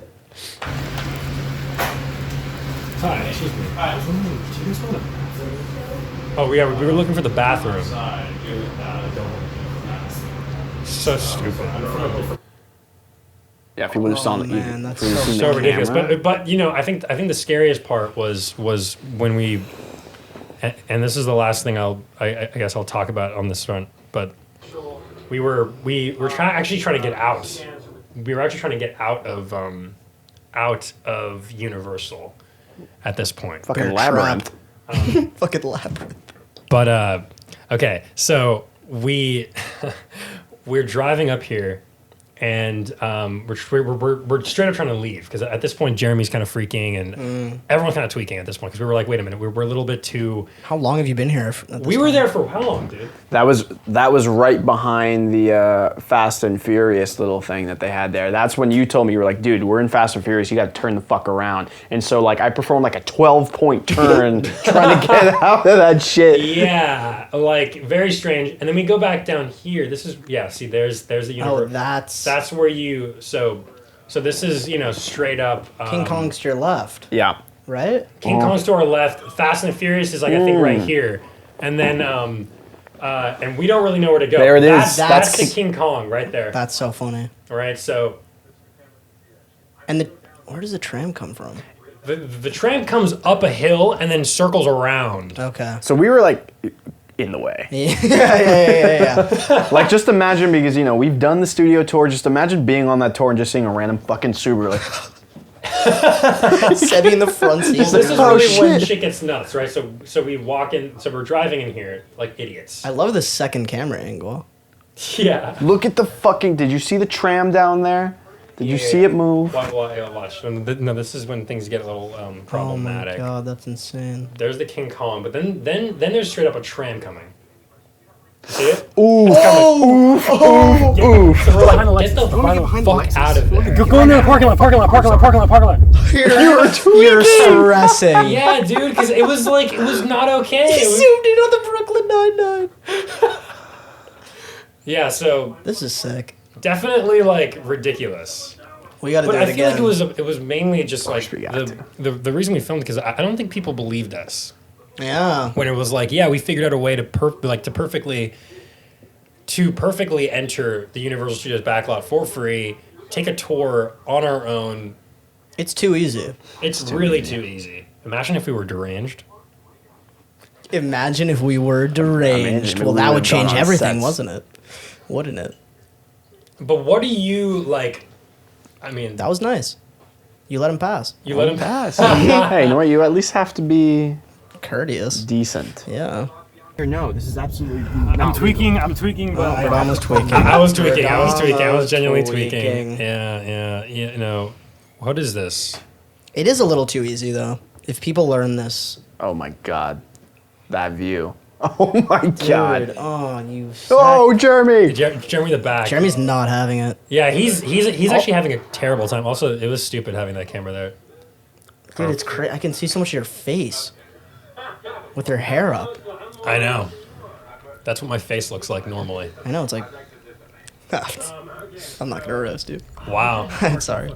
Hi, excuse me. Oh yeah, we were looking for the bathroom. So stupid. Yeah, if you would have saw man, that's So ridiculous. But you know, I think the scariest part was when we, and this is the last thing I guess I'll talk about on this front, but we were actually trying to get out. We were actually trying to get out of Universal at this point. Fucking labyrinth. Fucking labyrinth. But okay, so we're driving up here, and we're straight up trying to leave because at this point Jeremy's kind of freaking and everyone's kind of tweaking at this point because we were like, wait a minute, we're a little bit too. How long have you been here? We were there for how long, dude? That was right behind the Fast and Furious little thing that they had there. That's when you told me, you were like, dude, we're in Fast and Furious, you got to turn the fuck around. And so like I performed like a 12-point turn trying to get out of that shit. Yeah, like very strange. And then we go back down here. This is see, there's the universe. Oh, that's where you so this is straight up King Kong's to your left. Yeah. Right? King Kong's to our left. Fast and Furious is like I think right here. And then and we don't really know where to go. There it is. That's the King Kong right there. That's so funny. All right, so and where does the tram come from? The tram comes up a hill and then circles around. Okay. So we were like in the way. Yeah. Like just imagine, because we've done the studio tour, just imagine being on that tour and just seeing a random fucking Subaru like Sebi in the front seat. Well, this is really when shit gets nuts, right? So we walk in, so we're driving in here like idiots. I love the second camera angle. Yeah. Look at the fucking, did you see the tram down there? Did you see it move? Watch. No, this is when things get a little problematic. Oh my god, that's insane. There's the King Kong, but then there's straight up a tram coming. See it? Ooh. Oh. So we're like, get the fuck out of there. Go in there, parking lot. You're stressing. Yeah, dude, because it was not okay. He zoomed in on the Brooklyn Nine-Nine. Yeah, so this is sick. Definitely ridiculous. We got to do it again. But I feel like it was mainly just like the reason we filmed, because I don't think people believed us. Yeah. When it was like, yeah, we figured out a way to perfectly enter the Universal Studios Backlot for free, take a tour on our own. It's too easy. It's really too easy. Imagine if we were deranged. Imagine if we were deranged. Well, that would change everything, wasn't it? Wouldn't it? But what do you like? I mean, that was nice. You let him pass. You let him pass. Hey, you know what? You at least have to be courteous, decent. Yeah. No, this is absolutely. I'm tweaking. But I was tweaking. I was tweaking. I was genuinely tweaking. Yeah. What is this? It is a little too easy though. If people learn this. Oh my god, that view. Oh my god. Dude, you. Oh, Jeremy. Jeremy the back. Jeremy's not having it. Yeah, he's actually having a terrible time. Also, it was stupid having that camera there. Dude, it's crazy. I can see so much of your face with your hair up. I know. That's what my face looks like normally. I know. It's like. I'm not gonna roast you. Wow. I'm sorry.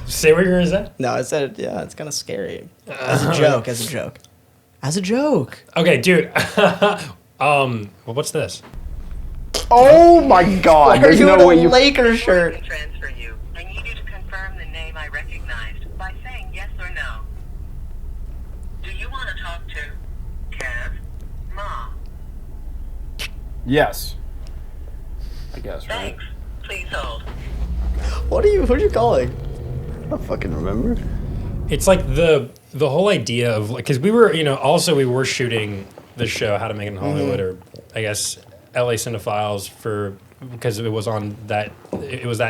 Say what you're gonna say? No, I said it. Yeah, it's kind of scary. As a joke. As a joke. Okay, dude. Well, what's this? Oh my god. Why There's are you no in way a you Lakers shirt? Transfer you. I need you to confirm the name I recognized by saying yes or no. Do you want to talk to Kev? Ma? Yes. I guess, right? Thanks. Please hold. What are you calling? I don't fucking remember. It's like the whole idea of because we were we were shooting the show How to Make It in Hollywood, or I guess LA Cinephiles because it was on that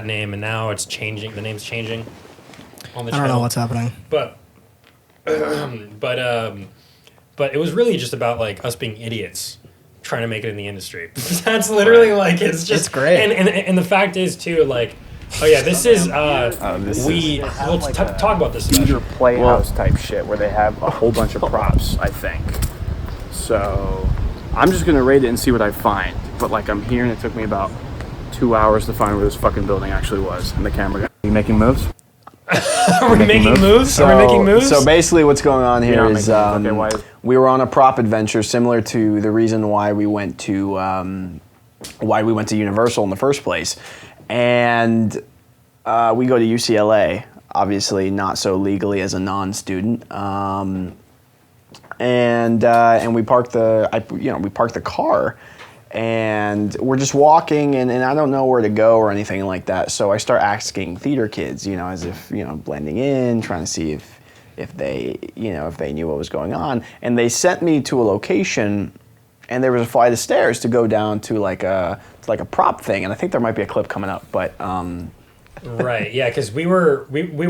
name, and now it's changing. The name's changing on the channel. I don't know what's happening. But it was really just about like us being idiots trying to make it in the industry. That's literally like it's great. And the fact is too, like, oh yeah, this is we'll talk about this. Theater playhouse type shit where they have a whole bunch of props, I think. So I'm just gonna rate it and see what I find. But like I'm here and it took me about 2 hours to find where this fucking building actually was. And the camera guy, are you making moves? Are we making moves? So basically what's going on here is we were on a prop adventure similar to the reason why we went to Universal in the first place. And we go to UCLA, obviously not so legally as a non-student. And we parked the car. And we're just walking, and I don't know where to go or anything like that. So I start asking theater kids, as if, blending in, trying to see if they knew what was going on. And they sent me to a location, and there was a flight of stairs to go down to like a prop thing. And I think there might be a clip coming up, but right, yeah, because we were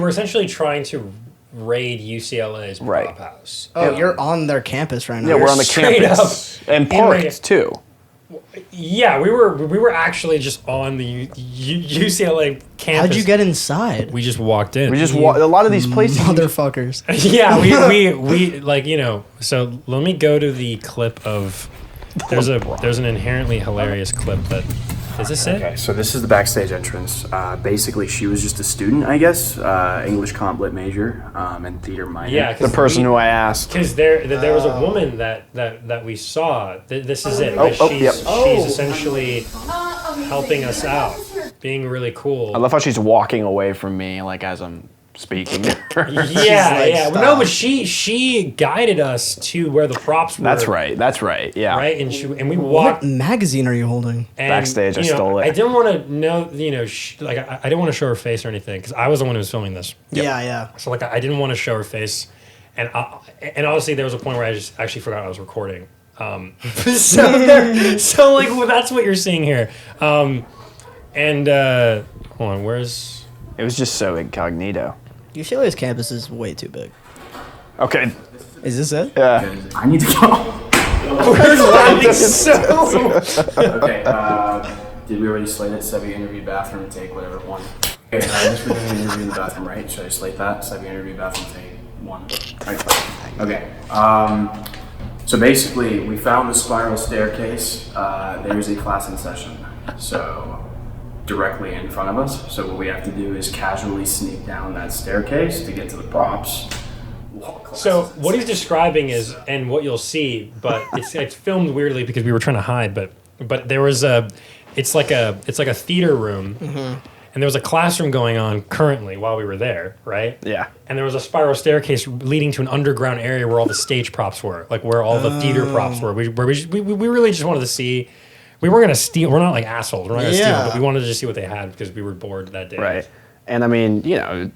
essentially trying to raid UCLA's prop house. Oh, you're on their campus right now. Yeah, we're on the campus and parked too. Yeah, we were actually just on the UCLA campus. How'd you get inside? We just walked in. We just walked. A lot of these places, motherfuckers. Yeah, we like So let me go to the clip of. There's an inherently hilarious clip that. Is this it? Okay, so this is the backstage entrance. Basically, she was just a student, I guess, English comp lit major, and theater minor. Yeah, the person who I asked. Because there was a woman that we saw. This is it. She's essentially helping us out, being really cool. I love how she's walking away from me, like as I'm speaking. Yeah. No, but she guided us to where the props were. That's right. Yeah. Right, and we walked. What magazine are you holding? And, backstage, I stole it. I didn't want to know, I didn't want to show her face or anything because I was the one who was filming this. Yep. Yeah. So I didn't want to show her face, and honestly, there was a point where I just actually forgot I was recording. So that's what you're seeing here. Hold on, where's? It was just so incognito. UCLA's campus is way too big. Okay. Is this it? Yeah. I need to go. We're laughing so. Okay. Did we already slate it? Sebi interview, bathroom, take whatever one. Okay. This we're doing an interview in the bathroom, right? Should I slate that? Sebi interview, bathroom, take one. Right. Okay. So basically, we found the spiral staircase. There's a class in session. So. Directly in front of us. So what we have to do is casually sneak down that staircase to get to the props. So what he's describing is, and what you'll see, but it's filmed weirdly because we were trying to hide. But there was it's like a theater room, and there was a classroom going on currently while we were there, right? Yeah. And there was a spiral staircase leading to an underground area where all the stage props were, like where all the theater props were. We really just wanted to see. We weren't gonna steal. We're not like assholes. We're not gonna steal, but we wanted to just see what they had because we were bored that day. Right. And I mean,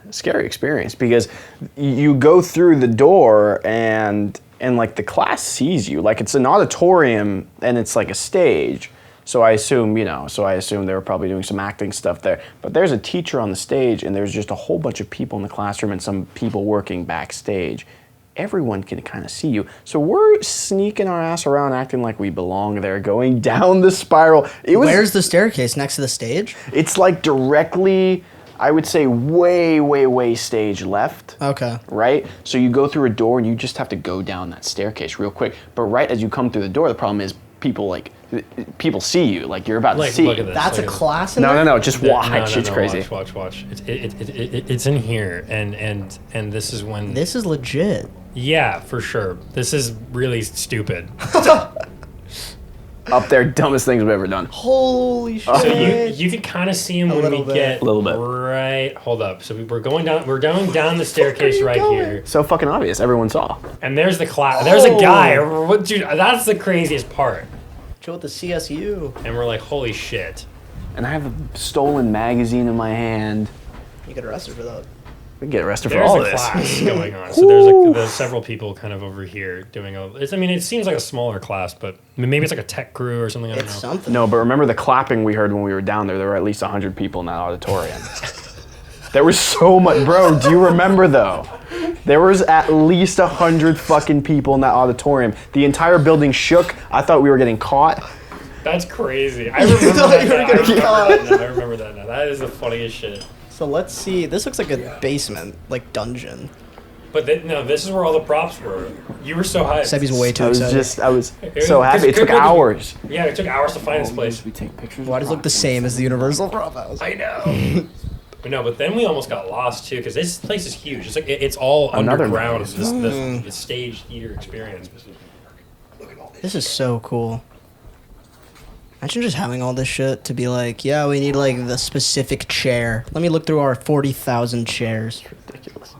scary experience because you go through the door and like the class sees you. Like it's an auditorium and it's like a stage. So I assume they were probably doing some acting stuff there. But there's a teacher on the stage and there's just a whole bunch of people in the classroom and some people working backstage. Everyone can kind of see you. So we're sneaking our ass around acting like we belong there, going down the spiral. Where's the staircase? Next to the stage? It's like directly, I would say way stage left. Okay. Right? So you go through a door and you just have to go down that staircase real quick. But right as you come through the door, the problem is people see you, like you're about to see. Look at this. That's a class in there? there? No, just watch. It's crazy. Watch. It's in here, and this is when. This is legit. Yeah, for sure. This is really stupid. Up there, dumbest things we've ever done. Holy shit. So you can kind of see him when we get a little bit. Right. Hold up. So we're going down the staircase right here. So fucking obvious. Everyone saw. And there's the class. There's a guy. Dude, that's the craziest part. Chill with the CSU. And we're like, holy shit. And I have a stolen magazine in my hand. You get arrested for that. We get arrested for There's all a this. class going on. So there's several people kind of over here doing it seems like a smaller class, but maybe it's like a tech crew or something. I don't know. It's something. No, but remember the clapping we heard when we were down there? There were at least 100 people in that auditorium. There was so much, bro. Do you remember though? There was at least 100 fucking people in that auditorium. The entire building shook. I thought we were getting caught. That's crazy. I remember that. I remember that now. That is the funniest shit. So let's see. This looks like a basement, like dungeon. But no, this is where all the props were. You were so hyped. Sebby's way too excited. I was so happy. It took hours. Yeah, it took hours to find this place. We take pictures. Why does it look the same as the Universal Prop House? I know. No, but then we almost got lost too because this place is huge. It's like it's all Another underground. noise. This stage theater experience. This is so cool. Imagine just having all this shit to be like, yeah, we need like the specific chair. Let me look through our 40,000 chairs. Ridiculous.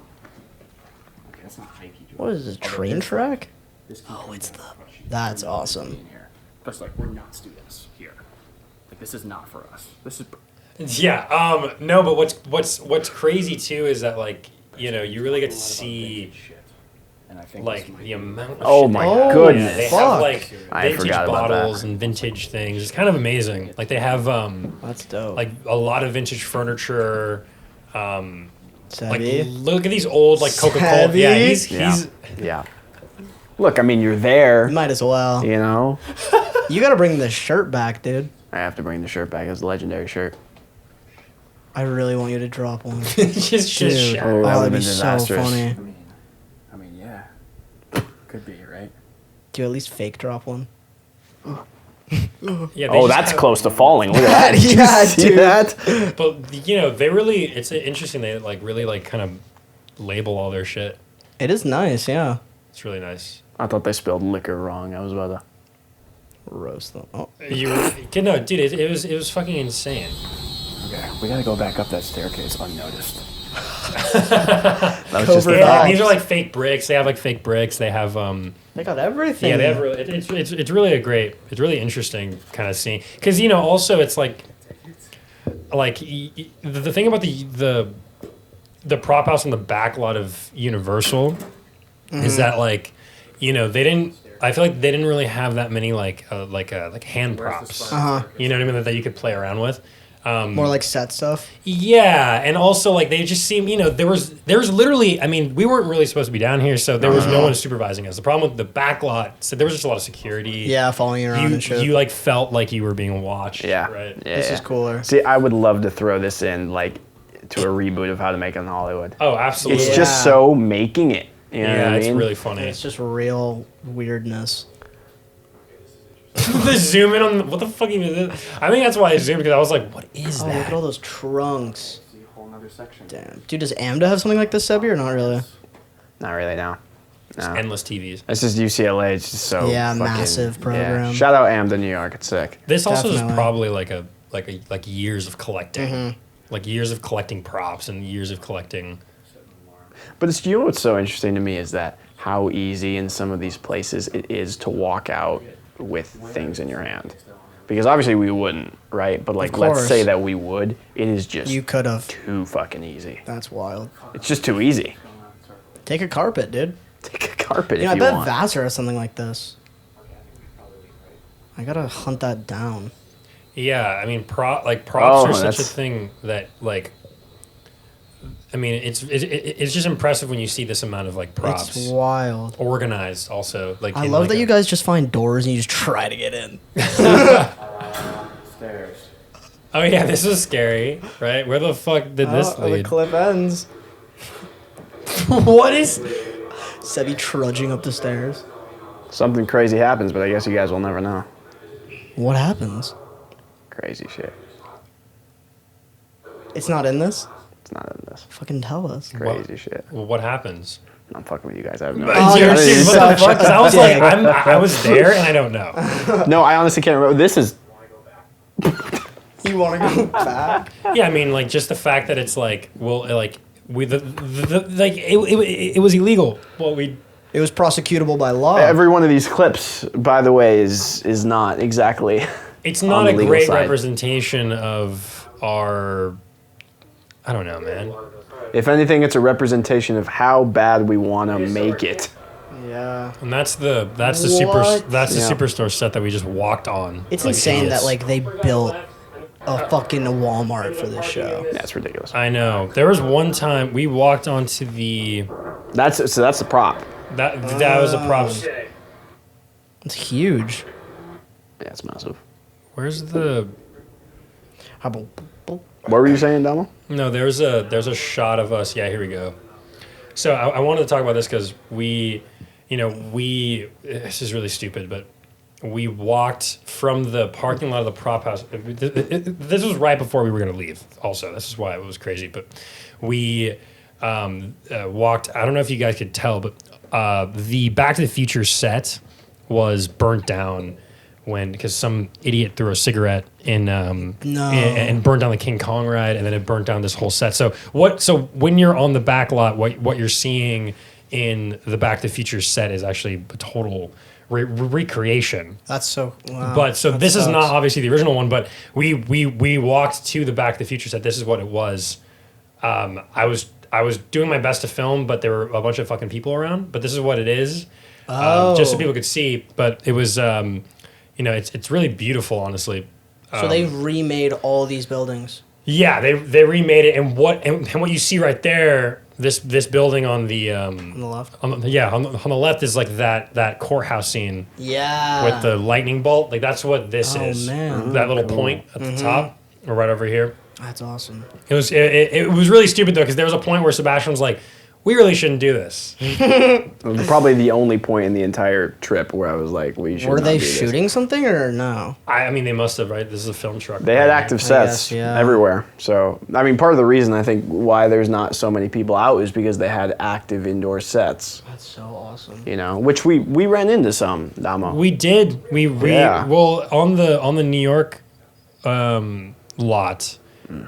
What is this, train track? Oh, it's the... That's awesome. But like, we're not students here. Like, this is not for us. This is... Yeah, no, but what's crazy too is that like, you know, you really get to see And I think like the amount of Oh shit my they have. goodness. Yeah, they Fuck. have like I vintage forgot about bottles that. and vintage things. It's kind of amazing. Like they have That's dope. like a lot of vintage furniture. Like Savvy. look at these old like Coca-Cola. Savvy. Yeah, he's Yeah. Look, I mean, you're there. Might as well. You know? You gotta bring this shirt back, dude. I have to bring the shirt back. It's a legendary shirt. I really want you to drop one. just Dude, shit. Oh, that that'd would've be been so disastrous. funny. I mean, yeah. Could be, right? Do you at least fake drop one? Yeah, they Oh, just that's have- close to falling. Look at that. Did you Yeah, see dude. that? But you know, they really it's interesting. They like really like kind of label all their shit. It is nice, yeah. It's really nice. I thought they spelled liquor wrong. I was about to... Roast them. Oh. No, dude, it was fucking insane. Okay, we gotta go back up that staircase unnoticed. That was just Covert a Yeah, thought. these are like fake bricks. They have like fake bricks. They have They got everything. yeah, they have really. It's really a great. It's really interesting kind of scene because you know also it's like the thing about the prop house in the back lot of Universal is that like you know they didn't. I feel like they didn't really have that many like hand props. Uh-huh. You know what I mean that you could play around with. More like set stuff. Yeah, and also like they just seem, you know, there was literally, I mean, we weren't really supposed to be down here, so there was no one supervising us. The problem with the back lot, so there was just a lot of security. Yeah, following you around and shit. You like felt like you were being watched. Yeah. Right. Yeah. This is cooler. See, I would love to throw this in, like, to a reboot of How to Make It in Hollywood. Oh, absolutely. It's just so making it. You know what yeah, I it's mean? really funny. It's just real weirdness. The zoom in on what the fuck even is this? I think that's why I zoomed because I was like, what is Oh, look that? at all those trunks. See a whole nother section. Damn. Dude, does AMDA have something like this, Sebby, or not really? Not really, no. No. Endless TVs. It's just UCLA. It's just so Yeah, fucking- massive program. Yeah. Shout out AMDA New York. It's sick. This also is Definitely. probably like years of collecting, like years of collecting props and years of collecting. But it's, you know what's so interesting to me is that how easy in some of these places it is to walk out with things in your hand. Because obviously we wouldn't, right? But like, Of let's course. say that we would. It is just You could have. too fucking easy. That's wild. It's just too easy. Take a carpet, dude. Take a carpet You know, if I you bet want. Vassar has something like this. I gotta hunt that down. Yeah, I mean, props Oh, are such a that's- thing that like. I mean, it's just impressive when you see this amount of like props. It's wild. Organized, also. Like I in, love like, that a- you guys just find doors and you just try to get in. Stairs. Oh yeah, this is scary, right? Where the fuck did this The lead? clip ends. What is? Sebby trudging up the stairs. Something crazy happens, but I guess you guys will never know. What happens? Crazy shit. It's not in this? It's not in this. Fucking tell us. Crazy shit. Well, what happens? I'm fucking with you guys. I have no Oh, idea. you're Dude, such what the fuck? 'Cause I was like, dick. I was there and I don't know. No, I honestly can't remember. This is... You wanna go back? Yeah, I mean, like just the fact that it's like, well, like we it was illegal. Well, we. It was prosecutable by law. Every one of these clips, by the way, is not exactly... It's on not the a legal great side. representation of our. I don't know, man. If anything, it's a representation of how bad we want to make it. Yeah. And that's the What? superstore set that we just walked on. It's like insane idiots. that like they built a fucking Walmart for this show. That's ridiculous. I know. There was one time we walked onto the. That's the prop. That was a prop. It's huge. Yeah, it's massive. Where's the? How about? What were you saying, Damo? No, there's a shot of us. Yeah, here we go. So I wanted to talk about this because we, this is really stupid, but we walked from the parking lot of the prop house. This was right before we were going to leave. Also, this is why it was crazy. But we walked. I don't know if you guys could tell, but the Back to the Future set was burnt down because some idiot threw a cigarette in and burned down the King Kong ride, and then it burnt down this whole set. So when you're on the back lot, what you're seeing in the Back to the Future set is actually a total recreation. That's so. Wow. But so this is not obviously the original one, but we walked to the Back to the Future set. This is what it was. I was doing my best to film, but there were a bunch of fucking people around. But this is what it is, just so people could see. But it was. It's really beautiful, honestly. So they remade all these buildings. Yeah, they remade it, and what you see right there, this building on the left. On the left is like that courthouse scene. Yeah. With the lightning bolt, like that's what this is. Man. That little point at the top, or right over here. That's awesome. It was really stupid though, because there was a point where Sebastian was like, we really shouldn't do this. Probably the only point in the entire trip where I was like, we should. Were they do this. shooting something or no? I mean, they must have, right? This is a film truck. They had active sets everywhere. So, I mean, part of the reason I think why there's not so many people out is because they had active indoor sets. That's so awesome. Which we ran into some, Damo. We did. Well, on the New York lot.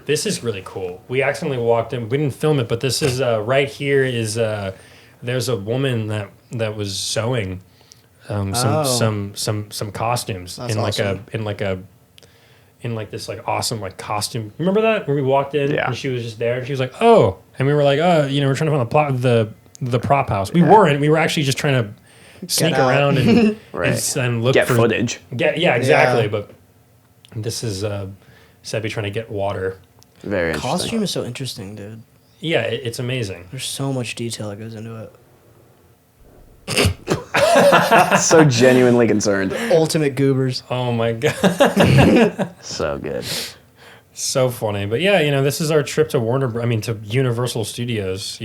This is really cool. We accidentally walked in. We didn't film it, but this is right here is there's a woman that was sewing some costumes. That's in awesome. like this like awesome like costume. Remember that when we walked in and she was just there and she was like, "Oh," and we were like, we're trying to find the prop house." We weren't. We were actually just trying to sneak around and and look get for footage. Exactly. But this is Sebi trying to get water. Very interesting. Costume is so interesting, dude. Yeah, it's amazing. There's so much detail that goes into it. So genuinely concerned. Ultimate goobers. Oh my god. So good. So funny. But yeah, this is our trip to to Universal Studios,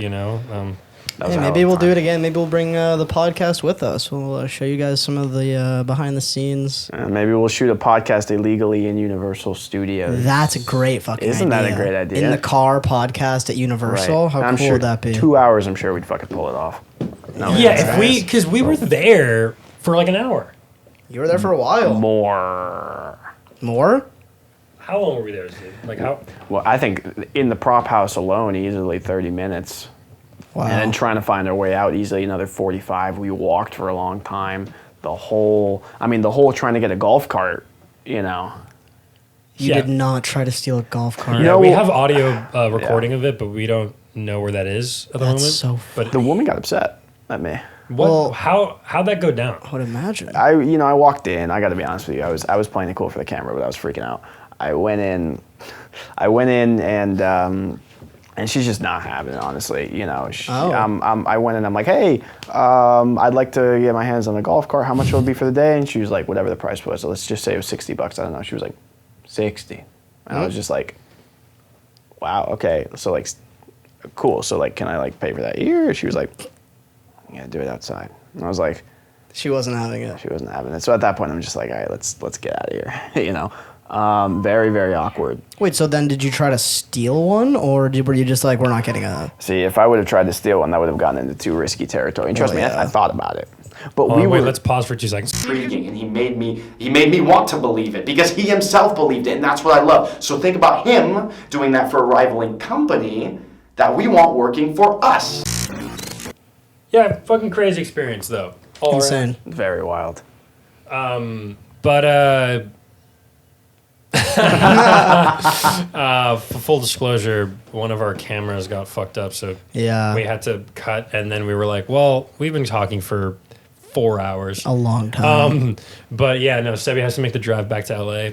Hey, maybe we'll do it again. Maybe we'll bring the podcast with us. We'll show you guys some of the behind the scenes. Maybe we'll shoot a podcast illegally in Universal Studios. That's a great fucking Isn't idea. that a great idea? In the car podcast at Universal. Right. How cool would that be? 2 hours, I'm sure we'd fucking pull it off. No, yeah, because we were there for like an hour. You were there for a while. More? How long were we there, Steve? Like how? Well, I think in the prop house alone, easily 30 minutes. Wow. And then trying to find our way out, easily another 45. We walked for a long time. The whole trying to get a golf cart, You did not try to steal a golf cart. Yeah, we have audio recording of it, but we don't know where that is at the moment. So but the woman got upset at me. How'd that go down? I would imagine. I walked in. I got to be honest with you. I was playing it cool for the camera, but I was freaking out. I went in and she's just not having it, honestly. I went in. I'm like, hey, I'd like to get my hands on a golf cart. How much will it be for the day? And she was like, whatever the price was. So let's just say it was $60. I don't know. She was like, 60. And I was just like, wow, okay. So like, cool. So like, can I like pay for that year? She was like, yeah, do it outside. And I was like, she wasn't having it. She wasn't having it. So at that point, I'm just like, all right, let's get out of here. Very, very awkward. Wait, so then did you try to steal one, or were you just like, we're not getting a... See, if I would have tried to steal one, that would have gotten into too risky territory. And trust me, I thought about it. But let's pause for 2 seconds. Intriguing, and he made me want to believe it because he himself believed it, and that's what I love. So think about him doing that for a rivaling company that we want working for us. Yeah, fucking crazy experience though. Insane. Very wild. But For full disclosure, one of our cameras got fucked up, so we had to cut, and then we were like, well, we've been talking for 4 hours. A long time. But yeah, no, Sebi has to make the drive back to LA.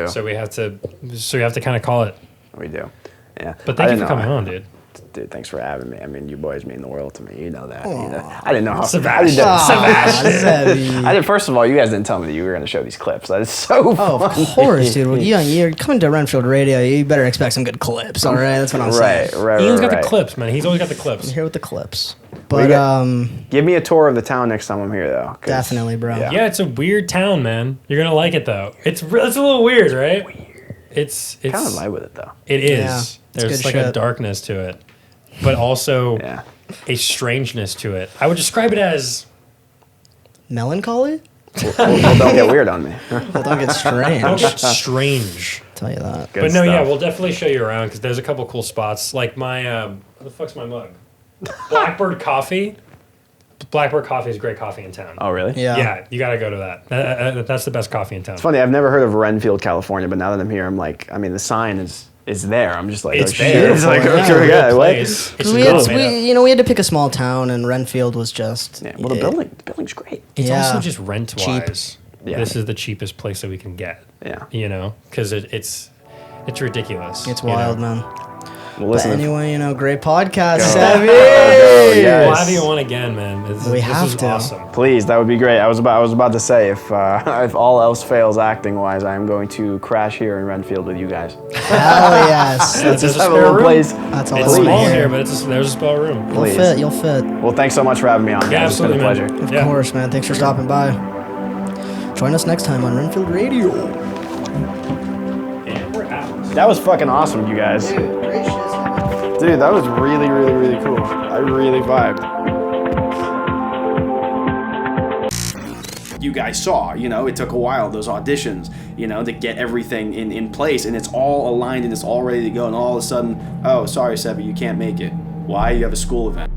So we have to kind of call it. We do. Yeah. But thank you for coming on, dude. Dude, thanks for having me. I mean, you boys mean the world to me. You know that. You know. I didn't know how. Sebastian. First of all, you guys didn't tell me that you were going to show these clips. That is so fun. Of course, dude. Well, you're coming to Wrenfield Radio. You better expect some good clips, all right? That's what I'm saying. Right. Ian's got the clips, man. He's always got the clips. I'm here with the clips. But give me a tour of the town next time I'm here, though. Definitely, bro. Yeah, it's a weird town, man. You're going to like it, though. It's a little weird, right? It's kind of light with it, though. It is. Yeah, There's like a darkness to it, but also a strangeness to it. I would describe it as melancholy. Well, don't get weird on me. Well, don't get strange. Don't get strange. I'll tell you that. Good stuff. Yeah, we'll definitely show you around because there's a couple cool spots. Like my, what the fuck's my mug? Blackbird Coffee. Blackbird Coffee is great coffee in town. Oh, really? Yeah. Yeah, you got to go to that. That's the best coffee in town. It's funny. I've never heard of Wrenfield, California, but now that I'm here, I'm like, I mean, the sign is there. I'm just like, it's there. It's like, It's we had to pick a small town, and Wrenfield was just. Yeah. Well, the building's great. It's also just rent-wise. Yeah. This is the cheapest place that we can get. Yeah. You know, because it's ridiculous. It's wild, man. Well, but anyway, great podcast, Sebi. We'll have you on again, man. This is awesome. Please, that would be great. I was about to say if all else fails acting wise, I am going to crash here in Wrenfield with you guys. Hell yes. That's just have a little place. That's all. It's small here, but there's a spare room. You'll fit. Well, thanks so much for having me on. Yeah, It's been a pleasure. Of course, man. Thanks for stopping by. Join us next time on Wrenfield Radio. And we're out. That was fucking awesome, you guys. Dude, that was really, really, really cool. I really vibed. You guys saw, it took a while, those auditions, to get everything in place, and it's all aligned and it's all ready to go, and all of a sudden, oh, sorry, Sebi, you can't make it. Why? You have a school event.